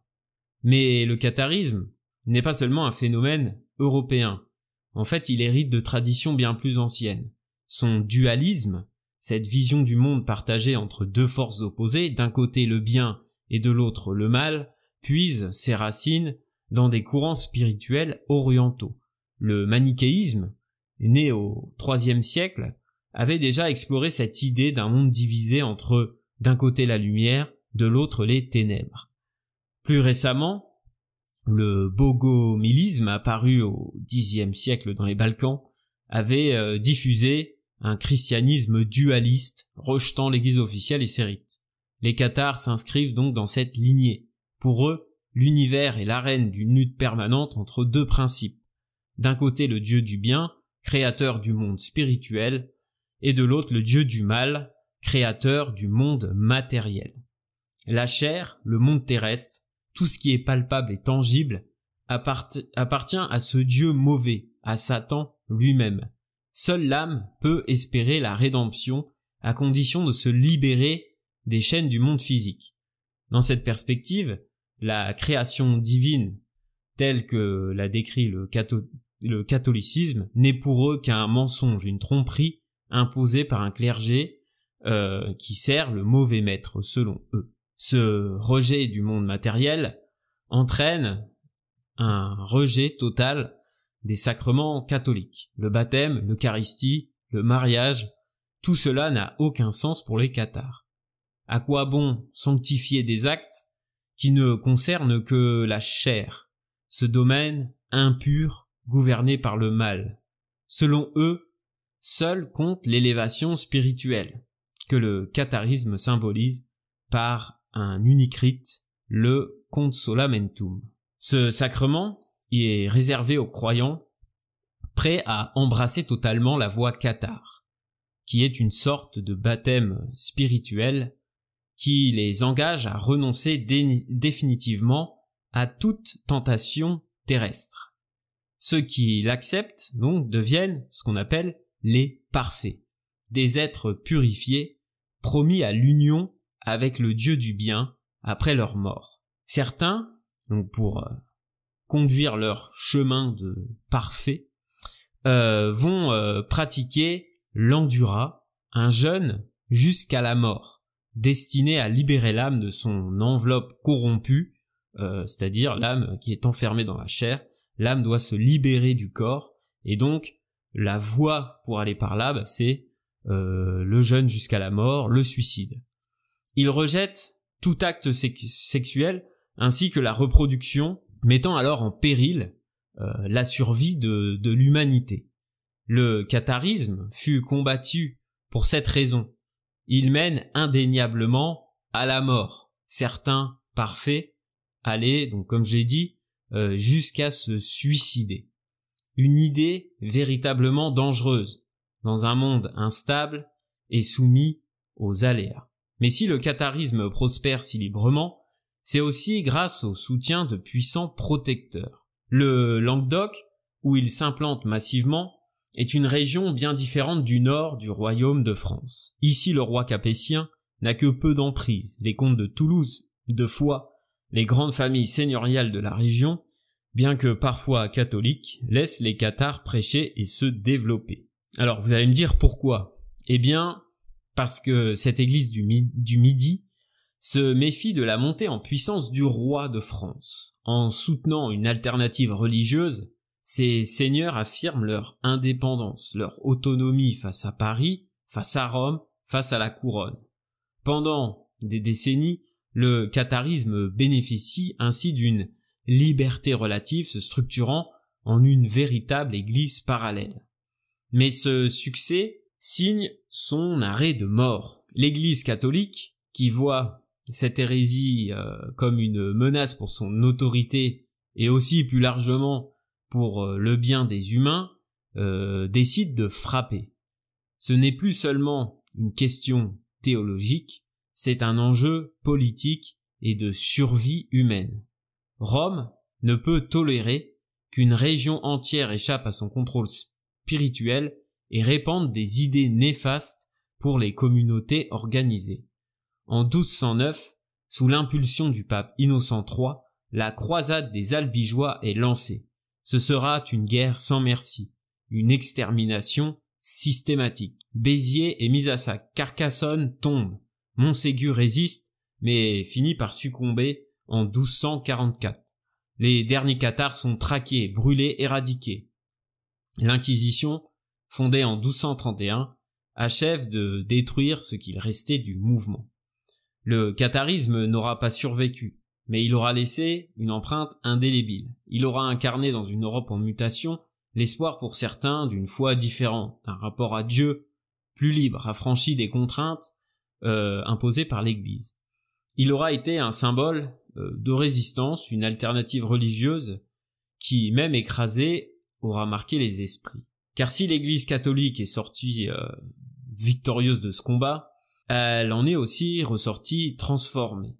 Mais le catharisme n'est pas seulement un phénomène européen. En fait, il hérite de traditions bien plus anciennes. Son dualisme cette vision du monde partagée entre deux forces opposées, d'un côté le bien et de l'autre le mal, puise ses racines dans des courants spirituels orientaux. Le manichéisme, né au IIIe siècle, avait déjà exploré cette idée d'un monde divisé entre d'un côté la lumière, de l'autre les ténèbres. Plus récemment, le bogomilisme, apparu au Xe siècle dans les Balkans, avait diffusé un christianisme dualiste, rejetant l'Église officielle et ses rites. Les Cathares s'inscrivent donc dans cette lignée. Pour eux, l'univers est l'arène d'une lutte permanente entre deux principes. D'un côté le dieu du bien, créateur du monde spirituel, et de l'autre le dieu du mal, créateur du monde matériel. La chair, le monde terrestre, tout ce qui est palpable et tangible, appartient à ce dieu mauvais, à Satan lui-même. Seule l'âme peut espérer la rédemption à condition de se libérer des chaînes du monde physique. Dans cette perspective, la création divine, telle que l'a décrit le catholicisme, n'est pour eux qu'un mensonge, une tromperie imposée par un clergé qui sert le mauvais maître selon eux. Ce rejet du monde matériel entraîne un rejet total des sacrements catholiques. Le baptême, l'Eucharistie, le mariage, tout cela n'a aucun sens pour les cathares. À quoi bon sanctifier des actes qui ne concernent que la chair, ce domaine impur gouverné par le mal? Selon eux, seul compte l'élévation spirituelle, que le catharisme symbolise par un unique rite, le consolamentum. Ce sacrement y est réservé aux croyants prêts à embrasser totalement la voie cathare, qui est une sorte de baptême spirituel qui les engage à renoncer définitivement à toute tentation terrestre. Ceux qui l'acceptent, donc, deviennent ce qu'on appelle les parfaits, des êtres purifiés, promis à l'union avec le Dieu du bien après leur mort. Certains, donc pour conduire leur chemin de parfait, vont pratiquer l'endura, un jeûne jusqu'à la mort, destiné à libérer l'âme de son enveloppe corrompue, c'est-à-dire l'âme qui est enfermée dans la chair. L'âme doit se libérer du corps, et donc la voie pour aller par là, c'est le jeûne jusqu'à la mort, le suicide. Ils rejettent tout acte sexuel ainsi que la reproduction, mettant alors en péril la survie de l'humanité. Le catharisme fut combattu pour cette raison. Il mène indéniablement à la mort. Certains parfaits allaient, donc comme j'ai dit, jusqu'à se suicider. Une idée véritablement dangereuse dans un monde instable et soumis aux aléas. Mais si le catharisme prospère si librement, c'est aussi grâce au soutien de puissants protecteurs. Le Languedoc, où il s'implante massivement, est une région bien différente du nord du royaume de France. Ici, le roi capétien n'a que peu d'emprise. Les comtes de Toulouse, de Foix, les grandes familles seigneuriales de la région, bien que parfois catholiques, laissent les cathares prêcher et se développer. Alors, vous allez me dire pourquoi? Eh bien, parce que cette église du Midi se méfie de la montée en puissance du roi de France. En soutenant une alternative religieuse, ces seigneurs affirment leur indépendance, leur autonomie face à Paris, face à Rome, face à la couronne. Pendant des décennies, le catharisme bénéficie ainsi d'une liberté relative se structurant en une véritable église parallèle. Mais ce succès signe son arrêt de mort. L'Église catholique, qui voit cette hérésie comme une menace pour son autorité et aussi plus largement pour le bien des humains, décide de frapper. Ce n'est plus seulement une question théologique, c'est un enjeu politique et de survie humaine. Rome ne peut tolérer qu'une région entière échappe à son contrôle spirituel et répande des idées néfastes pour les communautés organisées. En 1209, sous l'impulsion du pape Innocent III, la croisade des Albigeois est lancée. Ce sera une guerre sans merci, une extermination systématique. Béziers est mis à sac, Carcassonne tombe, Montségur résiste, mais finit par succomber en 1244. Les derniers cathares sont traqués, brûlés, éradiqués. L'Inquisition, fondée en 1231, achève de détruire ce qu'il restait du mouvement. Le catharisme n'aura pas survécu, mais il aura laissé une empreinte indélébile. Il aura incarné dans une Europe en mutation l'espoir pour certains d'une foi différente, d'un rapport à Dieu plus libre, affranchi des contraintes imposées par l'Église. Il aura été un symbole de résistance, une alternative religieuse qui, même écrasée, aura marqué les esprits. Car si l'Église catholique est sortie victorieuse de ce combat, elle en est aussi ressortie transformée.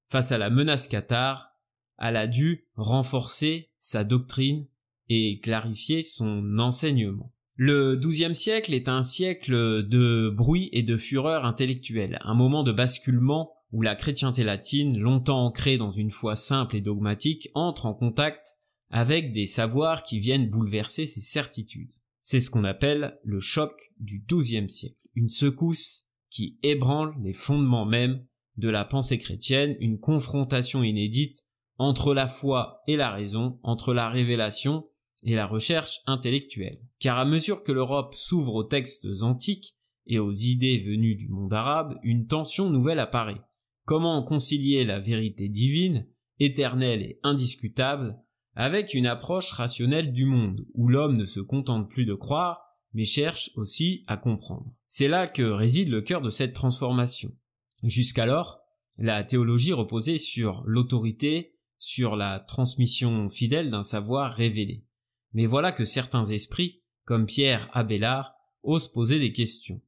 Face à la menace cathare, elle a dû renforcer sa doctrine et clarifier son enseignement. Le XIIe siècle est un siècle de bruit et de fureur intellectuelle, un moment de basculement où la chrétienté latine, longtemps ancrée dans une foi simple et dogmatique, entre en contact avec des savoirs qui viennent bouleverser ses certitudes. C'est ce qu'on appelle le choc du XIIe siècle, une secousse qui ébranle les fondements mêmes de la pensée chrétienne, une confrontation inédite entre la foi et la raison, entre la révélation et la recherche intellectuelle. Car à mesure que l'Europe s'ouvre aux textes antiques et aux idées venues du monde arabe, une tension nouvelle apparaît. Comment concilier la vérité divine, éternelle et indiscutable, avec une approche rationnelle du monde, où l'homme ne se contente plus de croire, mais cherche aussi à comprendre. C'est là que réside le cœur de cette transformation. Jusqu'alors, la théologie reposait sur l'autorité, sur la transmission fidèle d'un savoir révélé. Mais voilà que certains esprits, comme Pierre Abélard, osent poser des questions.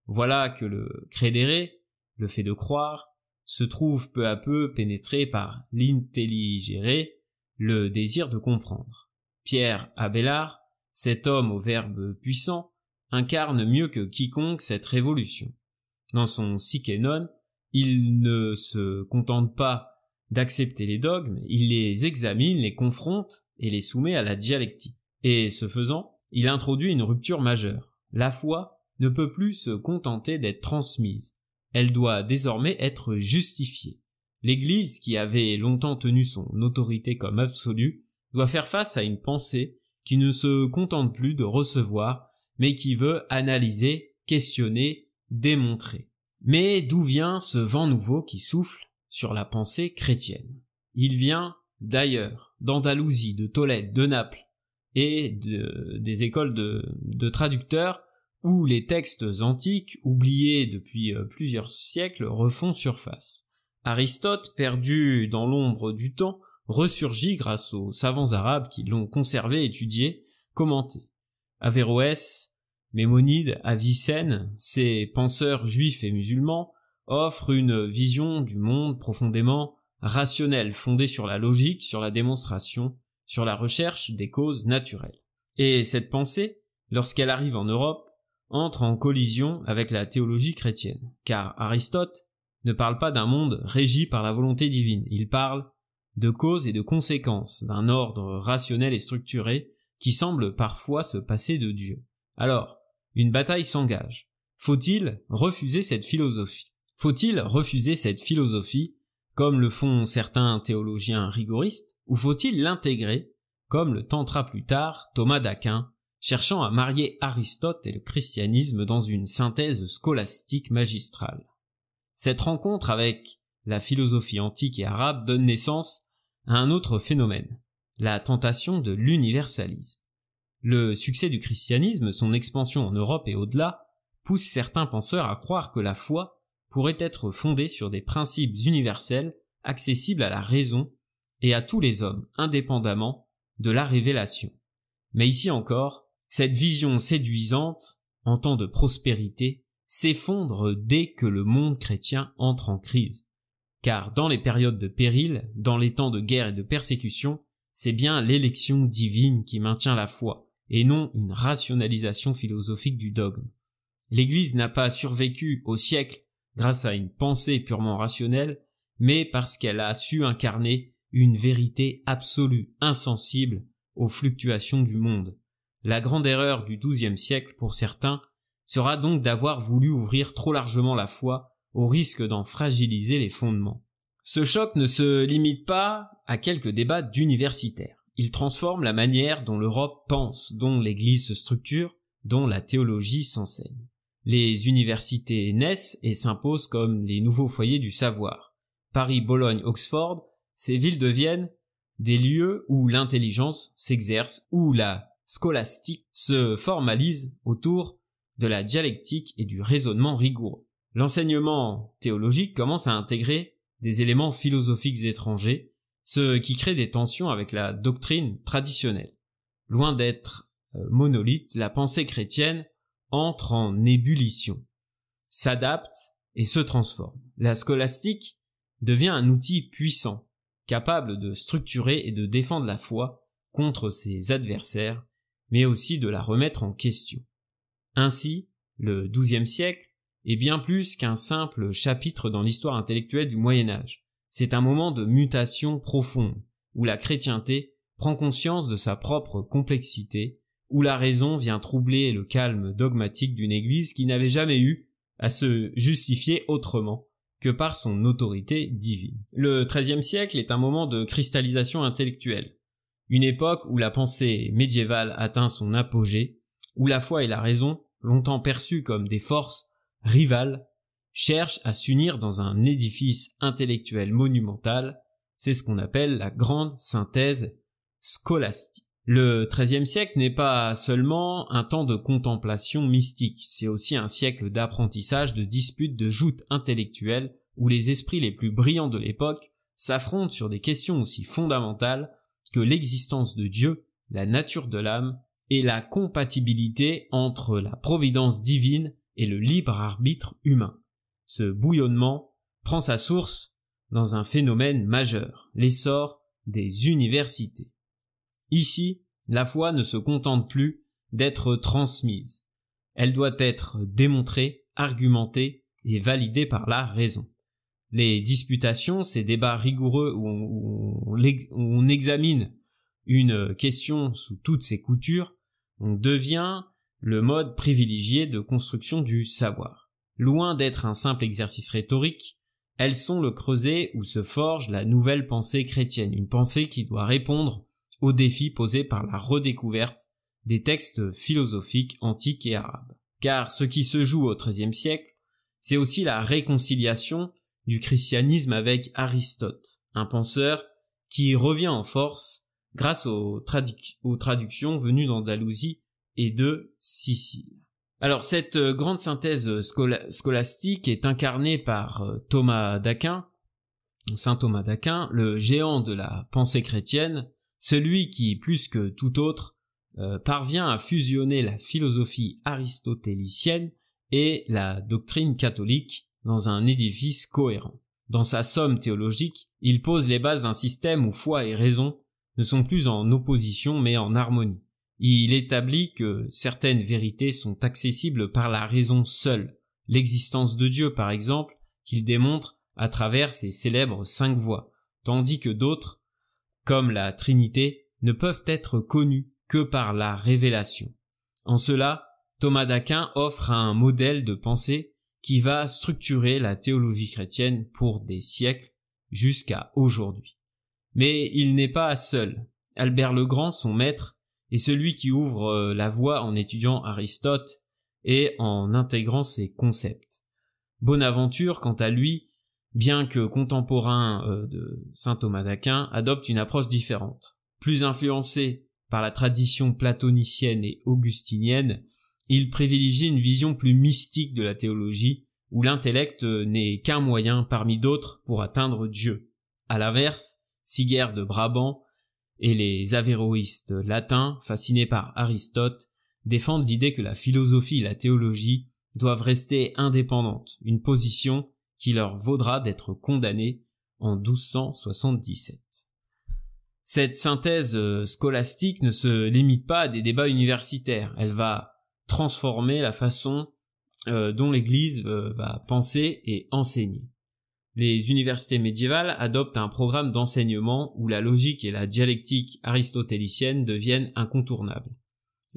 Voilà que le credere, le fait de croire, se trouve peu à peu pénétré par l'intelligere, le désir de comprendre. Pierre Abélard, cet homme au verbe puissant, incarne mieux que quiconque cette révolution. Dans son Sic et Non, il ne se contente pas d'accepter les dogmes, il les examine, les confronte et les soumet à la dialectique. Et ce faisant, il introduit une rupture majeure. La foi ne peut plus se contenter d'être transmise. Elle doit désormais être justifiée. L'Église, qui avait longtemps tenu son autorité comme absolue, doit faire face à une pensée qui ne se contente plus de recevoir, mais qui veut analyser, questionner, démontrer. Mais d'où vient ce vent nouveau qui souffle sur la pensée chrétienne? Il vient d'ailleurs, d'Andalousie, de Tolède, de Naples, et des écoles de traducteurs, où les textes antiques, oubliés depuis plusieurs siècles, refont surface. Aristote, perdu dans l'ombre du temps, ressurgit grâce aux savants arabes qui l'ont conservé, étudié, commenté. Averroès, Maïmonide, Avicenne, ces penseurs juifs et musulmans, offrent une vision du monde profondément rationnelle, fondée sur la logique, sur la démonstration, sur la recherche des causes naturelles. Et cette pensée, lorsqu'elle arrive en Europe, entre en collision avec la théologie chrétienne, car Aristote ne parle pas d'un monde régi par la volonté divine, il parle de causes et de conséquences, d'un ordre rationnel et structuré qui semble parfois se passer de Dieu. Alors, une bataille s'engage. Faut-il refuser cette philosophie? Faut-il refuser cette philosophie, comme le font certains théologiens rigoristes, ou faut-il l'intégrer, comme le tentera plus tard Thomas d'Aquin, cherchant à marier Aristote et le christianisme dans une synthèse scolastique magistrale? Cette rencontre avec la philosophie antique et arabe donne naissance à un autre phénomène, la tentation de l'universalisme. Le succès du christianisme, son expansion en Europe et au-delà, pousse certains penseurs à croire que la foi pourrait être fondée sur des principes universels accessibles à la raison et à tous les hommes, indépendamment de la révélation. Mais ici encore, cette vision séduisante, en temps de prospérité, s'effondre dès que le monde chrétien entre en crise. Car dans les périodes de péril, dans les temps de guerre et de persécution, c'est bien l'élection divine qui maintient la foi, et non une rationalisation philosophique du dogme. L'Église n'a pas survécu au siècle grâce à une pensée purement rationnelle, mais parce qu'elle a su incarner une vérité absolue, insensible aux fluctuations du monde, La grande erreur du XIIe siècle pour certains sera donc d'avoir voulu ouvrir trop largement la foi au risque d'en fragiliser les fondements. Ce choc ne se limite pas à quelques débats d'universitaires. Il transforme la manière dont l'Europe pense, dont l'Église se structure, dont la théologie s'enseigne. Les universités naissent et s'imposent comme les nouveaux foyers du savoir. Paris, Bologne, Oxford, ces villes deviennent des lieux où l'intelligence s'exerce, où la scolastique se formalise autour de la dialectique et du raisonnement rigoureux. L'enseignement théologique commence à intégrer des éléments philosophiques étrangers, ce qui crée des tensions avec la doctrine traditionnelle. Loin d'être monolithe, la pensée chrétienne entre en ébullition, s'adapte et se transforme. La scolastique devient un outil puissant, capable de structurer et de défendre la foi contre ses adversaires, mais aussi de la remettre en question. Ainsi, le XIIe siècle est bien plus qu'un simple chapitre dans l'histoire intellectuelle du Moyen-Âge. C'est un moment de mutation profonde, où la chrétienté prend conscience de sa propre complexité, où la raison vient troubler le calme dogmatique d'une Église qui n'avait jamais eu à se justifier autrement que par son autorité divine. Le XIIIe siècle est un moment de cristallisation intellectuelle, une époque où la pensée médiévale atteint son apogée, où la foi et la raison, longtemps perçues comme des forces rivales, cherchent à s'unir dans un édifice intellectuel monumental. C'est ce qu'on appelle la grande synthèse scolastique. Le XIIIe siècle n'est pas seulement un temps de contemplation mystique, c'est aussi un siècle d'apprentissage, de disputes, de joutes intellectuelles, où les esprits les plus brillants de l'époque s'affrontent sur des questions aussi fondamentales que l'existence de Dieu, la nature de l'âme et la compatibilité entre la providence divine et le libre arbitre humain. Ce bouillonnement prend sa source dans un phénomène majeur, l'essor des universités. Ici, la foi ne se contente plus d'être transmise. Elle doit être démontrée, argumentée et validée par la raison. Les disputations, ces débats rigoureux où on examine une question sous toutes ses coutures, on devient le mode privilégié de construction du savoir. Loin d'être un simple exercice rhétorique, elles sont le creuset où se forge la nouvelle pensée chrétienne, une pensée qui doit répondre aux défis posés par la redécouverte des textes philosophiques antiques et arabes. Car ce qui se joue au XIIIe siècle, c'est aussi la réconciliation du christianisme avec Aristote, un penseur qui revient en force grâce aux traductions venues d'Andalousie et de Sicile. Alors cette grande synthèse scolastique est incarnée par Thomas d'Aquin, saint Thomas d'Aquin, le géant de la pensée chrétienne, celui qui, plus que tout autre, parvient à fusionner la philosophie aristotélicienne et la doctrine catholique dans un édifice cohérent. Dans sa somme théologique, il pose les bases d'un système où foi et raison ne sont plus en opposition mais en harmonie. Il établit que certaines vérités sont accessibles par la raison seule, l'existence de Dieu par exemple, qu'il démontre à travers ses célèbres 5 voies, tandis que d'autres, comme la Trinité, ne peuvent être connues que par la révélation. En cela, Thomas d'Aquin offre un modèle de pensée qui va structurer la théologie chrétienne pour des siècles jusqu'à aujourd'hui. Mais il n'est pas seul. Albert le Grand, son maître, est celui qui ouvre la voie en étudiant Aristote et en intégrant ses concepts. Bonaventure, quant à lui, bien que contemporain de saint Thomas d'Aquin, adopte une approche différente. Plus influencé par la tradition platonicienne et augustinienne, il privilégie une vision plus mystique de la théologie, où l'intellect n'est qu'un moyen parmi d'autres pour atteindre Dieu. À l'inverse, Sigeert de Brabant et les avéroïstes latins, fascinés par Aristote, défendent l'idée que la philosophie et la théologie doivent rester indépendantes, une position qui leur vaudra d'être condamnés en 1277. Cette synthèse scolastique ne se limite pas à des débats universitaires, elle va transformer la façon dont l'Église va penser et enseigner. Les universités médiévales adoptent un programme d'enseignement où la logique et la dialectique aristotélicienne deviennent incontournables.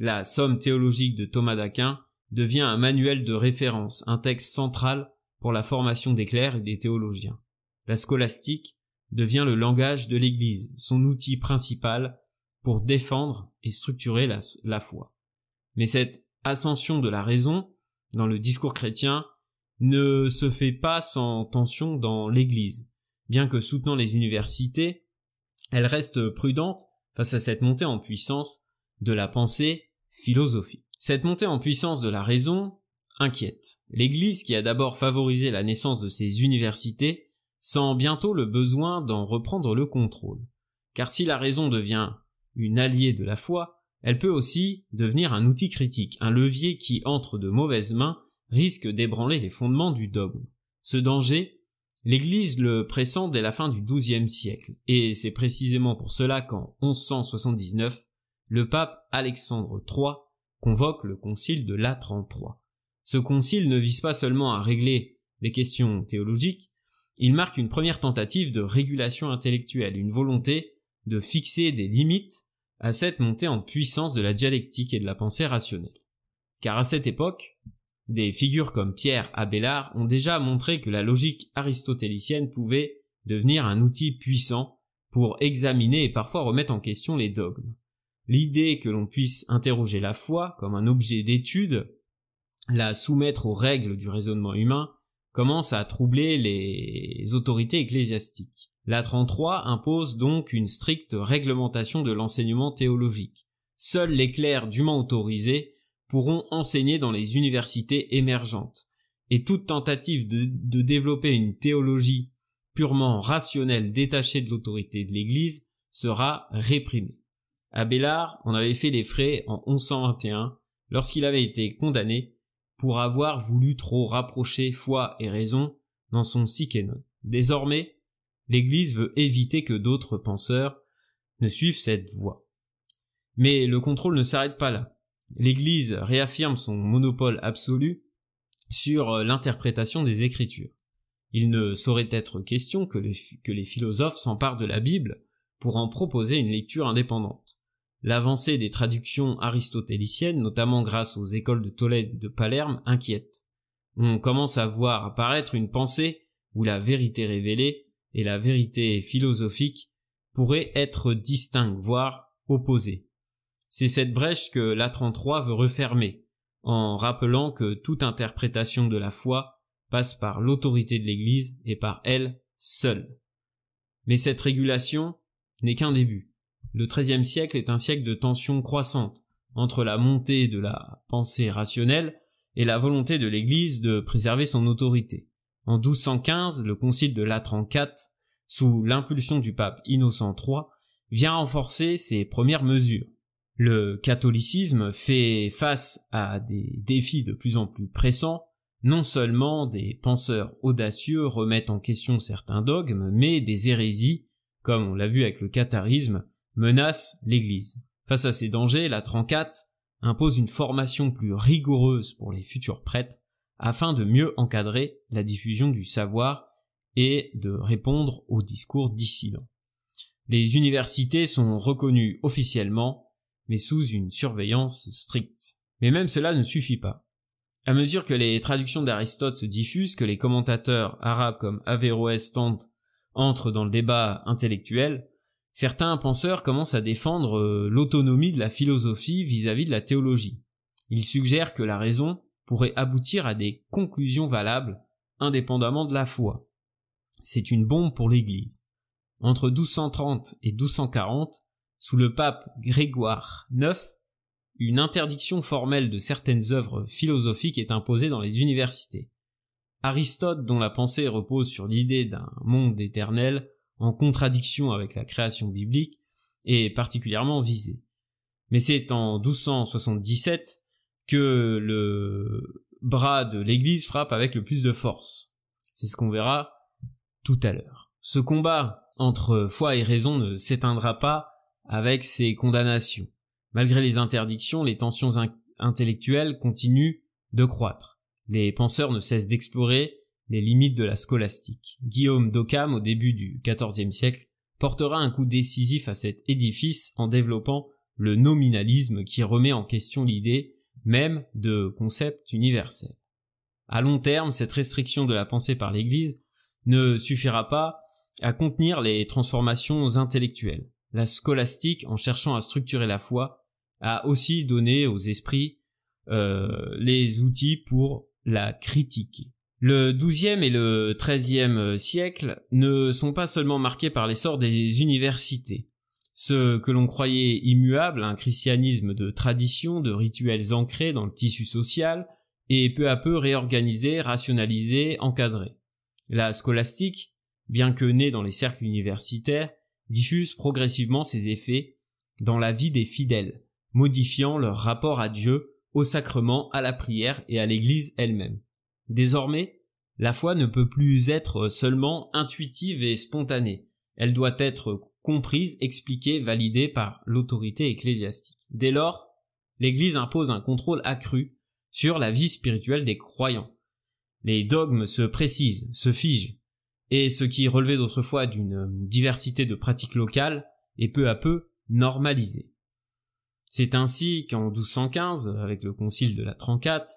la Somme théologique de Thomas d'Aquin devient un manuel de référence, un texte central pour la formation des clercs et des théologiens. La scolastique devient le langage de l'Église, son outil principal pour défendre et structurer la foi. Mais cette ascension de la raison dans le discours chrétien ne se fait pas sans tension dans l'Église. Bien que soutenant les universités, elle reste prudente face à cette montée en puissance de la pensée philosophique. Cette montée en puissance de la raison inquiète. L'Église, qui a d'abord favorisé la naissance de ces universités, sent bientôt le besoin d'en reprendre le contrôle. Car si la raison devient une alliée de la foi, elle peut aussi devenir un outil critique, un levier qui, entre de mauvaises mains, risque d'ébranler les fondements du dogme. Ce danger, l'Église le pressent dès la fin du XIIe siècle, et c'est précisément pour cela qu'en 1179, le pape Alexandre III convoque le concile de Latran III. Ce concile ne vise pas seulement à régler des questions théologiques, il marque une première tentative de régulation intellectuelle, une volonté de fixer des limites à cette montée en puissance de la dialectique et de la pensée rationnelle. Car à cette époque, des figures comme Pierre Abélard ont déjà montré que la logique aristotélicienne pouvait devenir un outil puissant pour examiner et parfois remettre en question les dogmes. L'idée que l'on puisse interroger la foi comme un objet d'étude, la soumettre aux règles du raisonnement humain, commence à troubler les autorités ecclésiastiques. Latran III impose donc une stricte réglementation de l'enseignement théologique. Seuls les clercs dûment autorisés pourront enseigner dans les universités émergentes, et toute tentative de développer une théologie purement rationnelle détachée de l'autorité de l'Église sera réprimée. Abélard en avait fait les frais en 1121 lorsqu'il avait été condamné pour avoir voulu trop rapprocher foi et raison dans son Sykénon. Désormais, l'Église veut éviter que d'autres penseurs ne suivent cette voie. Mais le contrôle ne s'arrête pas là. L'Église réaffirme son monopole absolu sur l'interprétation des Écritures. Il ne saurait être question que les philosophes s'emparent de la Bible pour en proposer une lecture indépendante. L'avancée des traductions aristotéliciennes, notamment grâce aux écoles de Tolède et de Palerme, inquiète. On commence à voir apparaître une pensée où la vérité révélée et la vérité philosophique pourraient être distinctes, voire opposées. C'est cette brèche que Latran III veut refermer, en rappelant que toute interprétation de la foi passe par l'autorité de l'Église et par elle seule. Mais cette régulation n'est qu'un début. Le XIIIe siècle est un siècle de tensions croissantes entre la montée de la pensée rationnelle et la volonté de l'Église de préserver son autorité. En 1215, le concile de Latran IV, sous l'impulsion du pape Innocent III, vient renforcer ses premières mesures. Le catholicisme fait face à des défis de plus en plus pressants. Non seulement des penseurs audacieux remettent en question certains dogmes, mais des hérésies, comme on l'a vu avec le catharisme, menacent l'Église. Face à ces dangers, Latran IV impose une formation plus rigoureuse pour les futurs prêtres afin de mieux encadrer la diffusion du savoir et de répondre aux discours dissidents. Les universités sont reconnues officiellement, mais sous une surveillance stricte. Mais même cela ne suffit pas. À mesure que les traductions d'Aristote se diffusent, que les commentateurs arabes comme Averroès entrent dans le débat intellectuel, certains penseurs commencent à défendre l'autonomie de la philosophie vis-à-vis de la théologie. Ils suggèrent que la raison pourrait aboutir à des conclusions valables indépendamment de la foi. C'est une bombe pour l'Église. Entre 1230 et 1240, sous le pape Grégoire IX, une interdiction formelle de certaines œuvres philosophiques est imposée dans les universités. Aristote, dont la pensée repose sur l'idée d'un monde éternel, en contradiction avec la création biblique, est particulièrement visé. Mais c'est en 1277 que le bras de l'Église frappe avec le plus de force. C'est ce qu'on verra tout à l'heure. Ce combat entre foi et raison ne s'éteindra pas avec ces condamnations. Malgré les interdictions, les tensions intellectuelles continuent de croître. Les penseurs ne cessent d'explorer les limites de la scolastique. Guillaume d'Occam, au début du XIVe siècle, portera un coup décisif à cet édifice en développant le nominalisme qui remet en question l'idée même de concept universel. À long terme, cette restriction de la pensée par l'Église ne suffira pas à contenir les transformations intellectuelles. La scolastique, en cherchant à structurer la foi, a aussi donné aux esprits les outils pour la critiquer. Le XIIe et le XIIIe siècle ne sont pas seulement marqués par l'essor des universités. Ce que l'on croyait immuable, un christianisme de tradition, de rituels ancrés dans le tissu social, est peu à peu réorganisé, rationalisé, encadré. La scolastique, bien que née dans les cercles universitaires, diffuse progressivement ses effets dans la vie des fidèles, modifiant leur rapport à Dieu, au sacrement, à la prière et à l'Église elle-même. Désormais, la foi ne peut plus être seulement intuitive et spontanée. Elle doit être comprise, expliquée, validée par l'autorité ecclésiastique. Dès lors, l'Église impose un contrôle accru sur la vie spirituelle des croyants. Les dogmes se précisent, se figent, et ce qui relevait d'autrefois d'une diversité de pratiques locales est peu à peu normalisé. C'est ainsi qu'en 1215, avec le concile de la Trancate,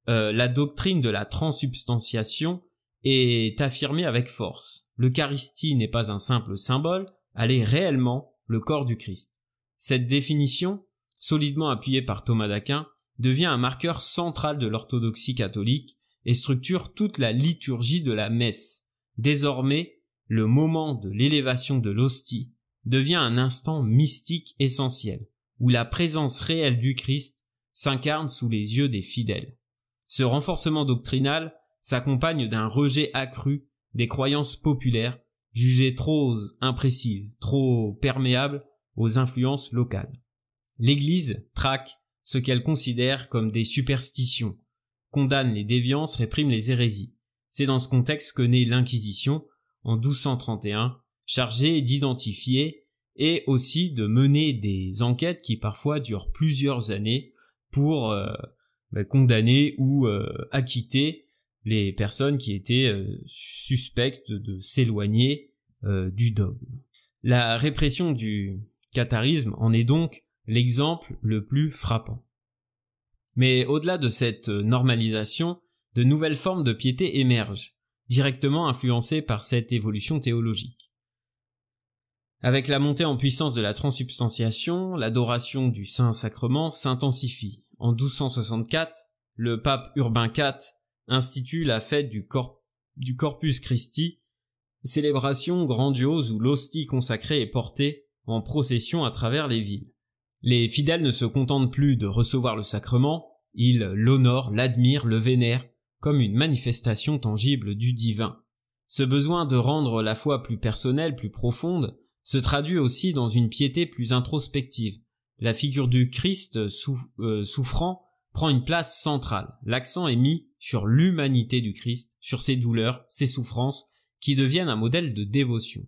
la doctrine de la transsubstantiation est affirmée avec force. L'Eucharistie n'est pas un simple symbole, elle est réellement le corps du Christ. Cette définition, solidement appuyée par Thomas d'Aquin, devient un marqueur central de l'orthodoxie catholique et structure toute la liturgie de la messe. Désormais, le moment de l'élévation de l'hostie devient un instant mystique essentiel, où la présence réelle du Christ s'incarne sous les yeux des fidèles. Ce renforcement doctrinal s'accompagne d'un rejet accru des croyances populaires jugées trop imprécises, trop perméables aux influences locales. L'Église traque ce qu'elle considère comme des superstitions, condamne les déviances, réprime les hérésies. C'est dans ce contexte que naît l'Inquisition en 1231, chargée d'identifier et aussi de mener des enquêtes qui parfois durent plusieurs années pour condamner ou acquitter les personnes qui étaient suspectes de s'éloigner du dogme. La répression du catharisme en est donc l'exemple le plus frappant. Mais au-delà de cette normalisation, de nouvelles formes de piété émergent, directement influencées par cette évolution théologique. Avec la montée en puissance de la transsubstantiation, l'adoration du Saint-Sacrement s'intensifie. En 1264, le pape Urbain IV institue la fête du Corpus Christi, célébration grandiose où l'hostie consacrée est portée en procession à travers les villes. Les fidèles ne se contentent plus de recevoir le sacrement, ils l'honorent, l'admirent, le vénèrent, comme une manifestation tangible du divin. Ce besoin de rendre la foi plus personnelle, plus profonde, se traduit aussi dans une piété plus introspective. La figure du Christ souffrant prend une place centrale. L'accent est mis sur l'humanité du Christ, sur ses douleurs, ses souffrances, qui deviennent un modèle de dévotion.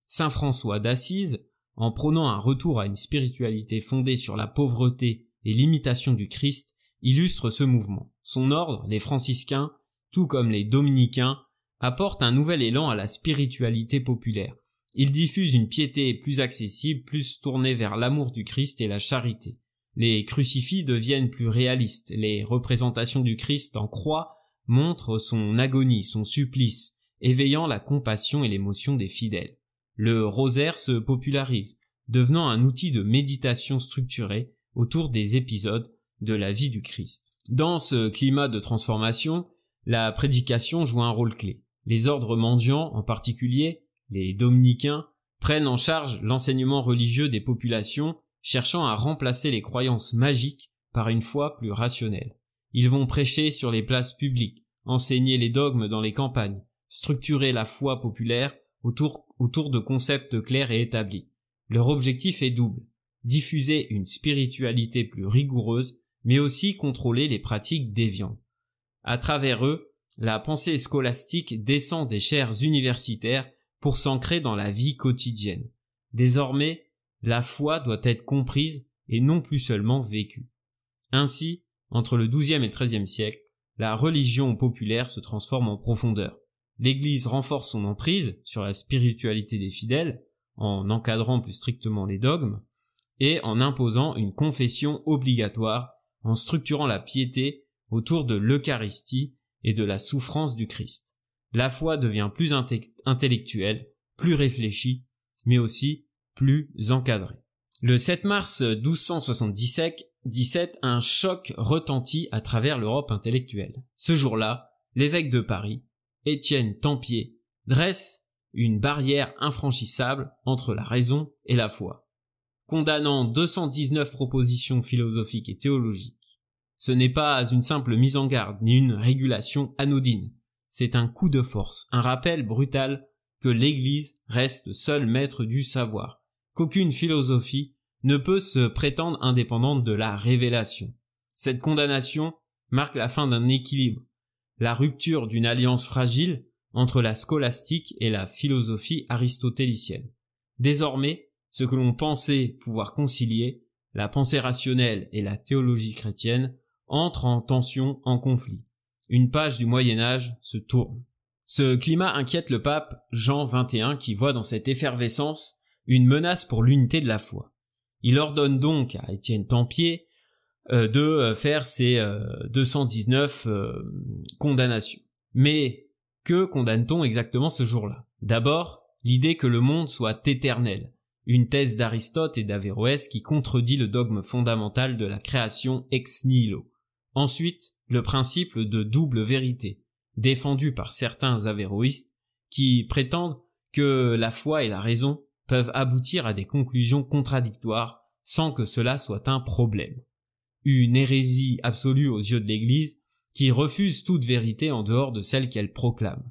Saint François d'Assise, en prônant un retour à une spiritualité fondée sur la pauvreté et l'imitation du Christ, illustre ce mouvement. Son ordre, les franciscains, tout comme les dominicains, apporte un nouvel élan à la spiritualité populaire. Il diffuse une piété plus accessible, plus tournée vers l'amour du Christ et la charité. Les crucifix deviennent plus réalistes. Les représentations du Christ en croix montrent son agonie, son supplice, éveillant la compassion et l'émotion des fidèles. Le rosaire se popularise, devenant un outil de méditation structurée autour des épisodes de la vie du Christ. Dans ce climat de transformation, la prédication joue un rôle clé. Les ordres mendiants, en particulier, les dominicains, prennent en charge l'enseignement religieux des populations, cherchant à remplacer les croyances magiques par une foi plus rationnelle. Ils vont prêcher sur les places publiques, enseigner les dogmes dans les campagnes, structurer la foi populaire autour de concepts clairs et établis. Leur objectif est double: diffuser une spiritualité plus rigoureuse, mais aussi contrôler les pratiques déviantes. À travers eux, la pensée scolastique descend des chaires universitaires pour s'ancrer dans la vie quotidienne. Désormais, la foi doit être comprise et non plus seulement vécue. Ainsi, entre le XIIe et le XIIIe siècle, la religion populaire se transforme en profondeur. L'Église renforce son emprise sur la spiritualité des fidèles, en encadrant plus strictement les dogmes. et en imposant une confession obligatoire, en structurant la piété autour de l'Eucharistie et de la souffrance du Christ. La foi devient plus intellectuelle, plus réfléchie, mais aussi plus encadrée. Le 7 mars 1277, un choc retentit à travers l'Europe intellectuelle. Ce jour-là, l'évêque de Paris, Étienne Tempier, dresse une barrière infranchissable entre la raison et la foi, condamnant 219 propositions philosophiques et théologiques. Ce n'est pas une simple mise en garde ni une régulation anodine, c'est un coup de force, un rappel brutal que l'Église reste seul maître du savoir, qu'aucune philosophie ne peut se prétendre indépendante de la révélation. Cette condamnation marque la fin d'un équilibre, la rupture d'une alliance fragile entre la scolastique et la philosophie aristotélicienne. Désormais, ce que l'on pensait pouvoir concilier, la pensée rationnelle et la théologie chrétienne, entrent en tension, en conflit. Une page du Moyen-Âge se tourne. Ce climat inquiète le pape Jean XXI qui voit dans cette effervescence une menace pour l'unité de la foi. Il ordonne donc à Étienne Tempier de faire ces 219 condamnations. Mais que condamne-t-on exactement ce jour-là? D'abord, l'idée que le monde soit éternel, une thèse d'Aristote et d'Averroès qui contredit le dogme fondamental de la création ex nihilo. Ensuite, le principe de double vérité, défendu par certains avéroïstes qui prétendent que la foi et la raison peuvent aboutir à des conclusions contradictoires sans que cela soit un problème. Une hérésie absolue aux yeux de l'Église qui refuse toute vérité en dehors de celle qu'elle proclame.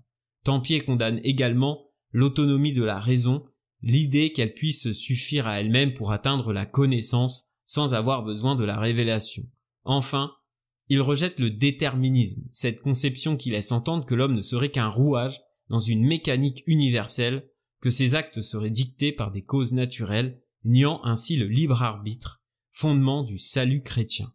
Tempier condamne également l'autonomie de la raison, l'idée qu'elle puisse suffire à elle-même pour atteindre la connaissance sans avoir besoin de la révélation. Enfin, il rejette le déterminisme, cette conception qui laisse entendre que l'homme ne serait qu'un rouage dans une mécanique universelle, que ses actes seraient dictés par des causes naturelles, niant ainsi le libre arbitre, fondement du salut chrétien.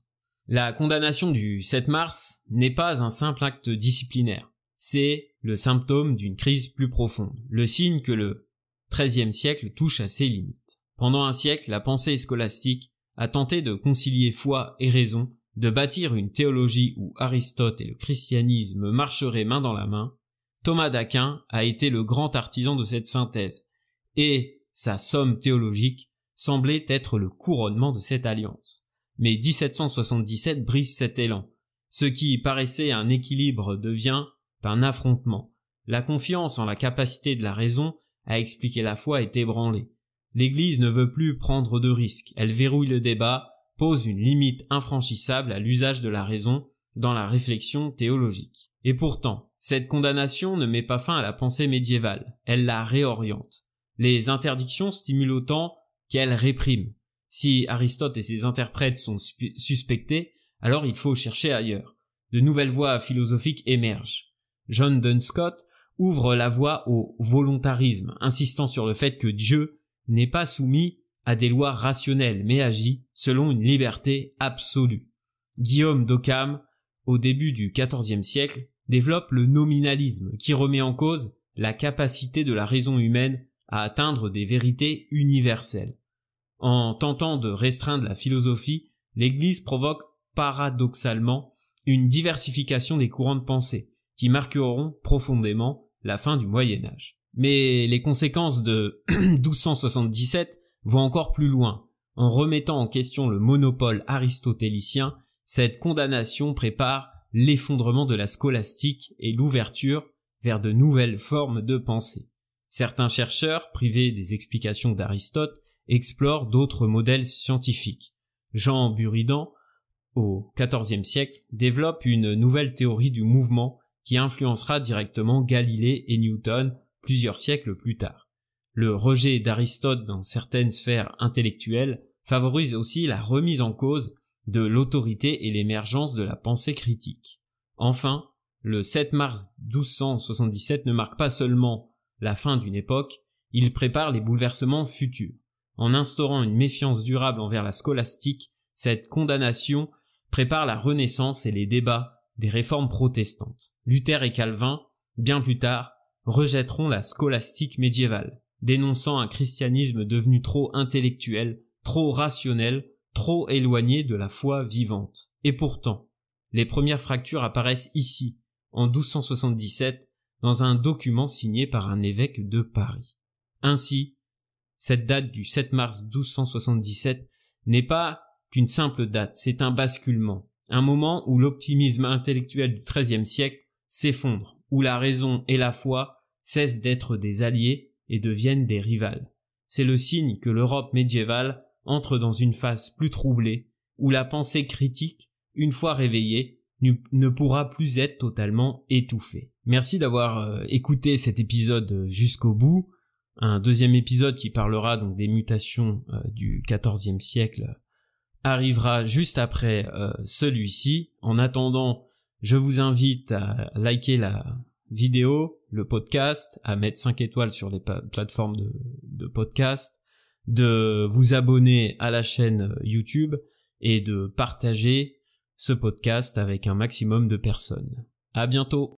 La condamnation du 7 mars n'est pas un simple acte disciplinaire, c'est le symptôme d'une crise plus profonde, le signe que le XIIIe siècle touche à ses limites. Pendant un siècle, la pensée scolastique a tenté de concilier foi et raison, de bâtir une théologie où Aristote et le christianisme marcheraient main dans la main. Thomas d'Aquin a été le grand artisan de cette synthèse, et sa somme théologique semblait être le couronnement de cette alliance. Mais 1777 brise cet élan. Ce qui paraissait un équilibre devient un affrontement. La confiance en la capacité de la raison à expliquer la foi est ébranlée. L'Église ne veut plus prendre de risques, elle verrouille le débat, pose une limite infranchissable à l'usage de la raison dans la réflexion théologique. Et pourtant, cette condamnation ne met pas fin à la pensée médiévale, elle la réoriente. Les interdictions stimulent autant qu'elles répriment. Si Aristote et ses interprètes sont suspectés, alors il faut chercher ailleurs. De nouvelles voies philosophiques émergent. John Duns Scott ouvre la voie au volontarisme, insistant sur le fait que Dieu n'est pas soumis à des lois rationnelles, mais agit selon une liberté absolue. Guillaume d'Occam, au début du XIVe siècle, développe le nominalisme, qui remet en cause la capacité de la raison humaine à atteindre des vérités universelles. En tentant de restreindre la philosophie, l'Église provoque paradoxalement une diversification des courants de pensée, qui marqueront profondément la fin du Moyen-Âge. Mais les conséquences de 1277 vont encore plus loin. En remettant en question le monopole aristotélicien, cette condamnation prépare l'effondrement de la scolastique et l'ouverture vers de nouvelles formes de pensée. Certains chercheurs, privés des explications d'Aristote, explorent d'autres modèles scientifiques. Jean Buridan, au XIVe siècle, développe une nouvelle théorie du mouvement qui influencera directement Galilée et Newton plusieurs siècles plus tard. Le rejet d'Aristote dans certaines sphères intellectuelles favorise aussi la remise en cause de l'autorité et l'émergence de la pensée critique. Enfin, le 7 mars 1277 ne marque pas seulement la fin d'une époque, il prépare les bouleversements futurs. En instaurant une méfiance durable envers la scolastique, cette condamnation prépare la Renaissance et les débats des réformes protestantes. Luther et Calvin, bien plus tard, rejetteront la scolastique médiévale, dénonçant un christianisme devenu trop intellectuel trop rationnel, trop éloigné de la foi vivante. Et pourtant, les premières fractures apparaissent ici, en 1277, dans un document signé par un évêque de Paris. Ainsi, cette date du 7 mars 1277 n'est pas qu'une simple date, c'est un basculement, un moment où l'optimisme intellectuel du XIIIe siècle s'effondre, où la raison et la foi cessent d'être des alliés et deviennent des rivales. C'est le signe que l'Europe médiévale entre dans une phase plus troublée, où la pensée critique, une fois réveillée, ne pourra plus être totalement étouffée. Merci d'avoir écouté cet épisode jusqu'au bout. Un deuxième épisode qui parlera donc des mutations du XIVe siècle arrivera juste après celui-ci. En attendant, je vous invite à liker la vidéo, le podcast, à mettre 5 étoiles sur les plateformes de podcast, de vous abonner à la chaîne YouTube et de partager ce podcast avec un maximum de personnes. À bientôt!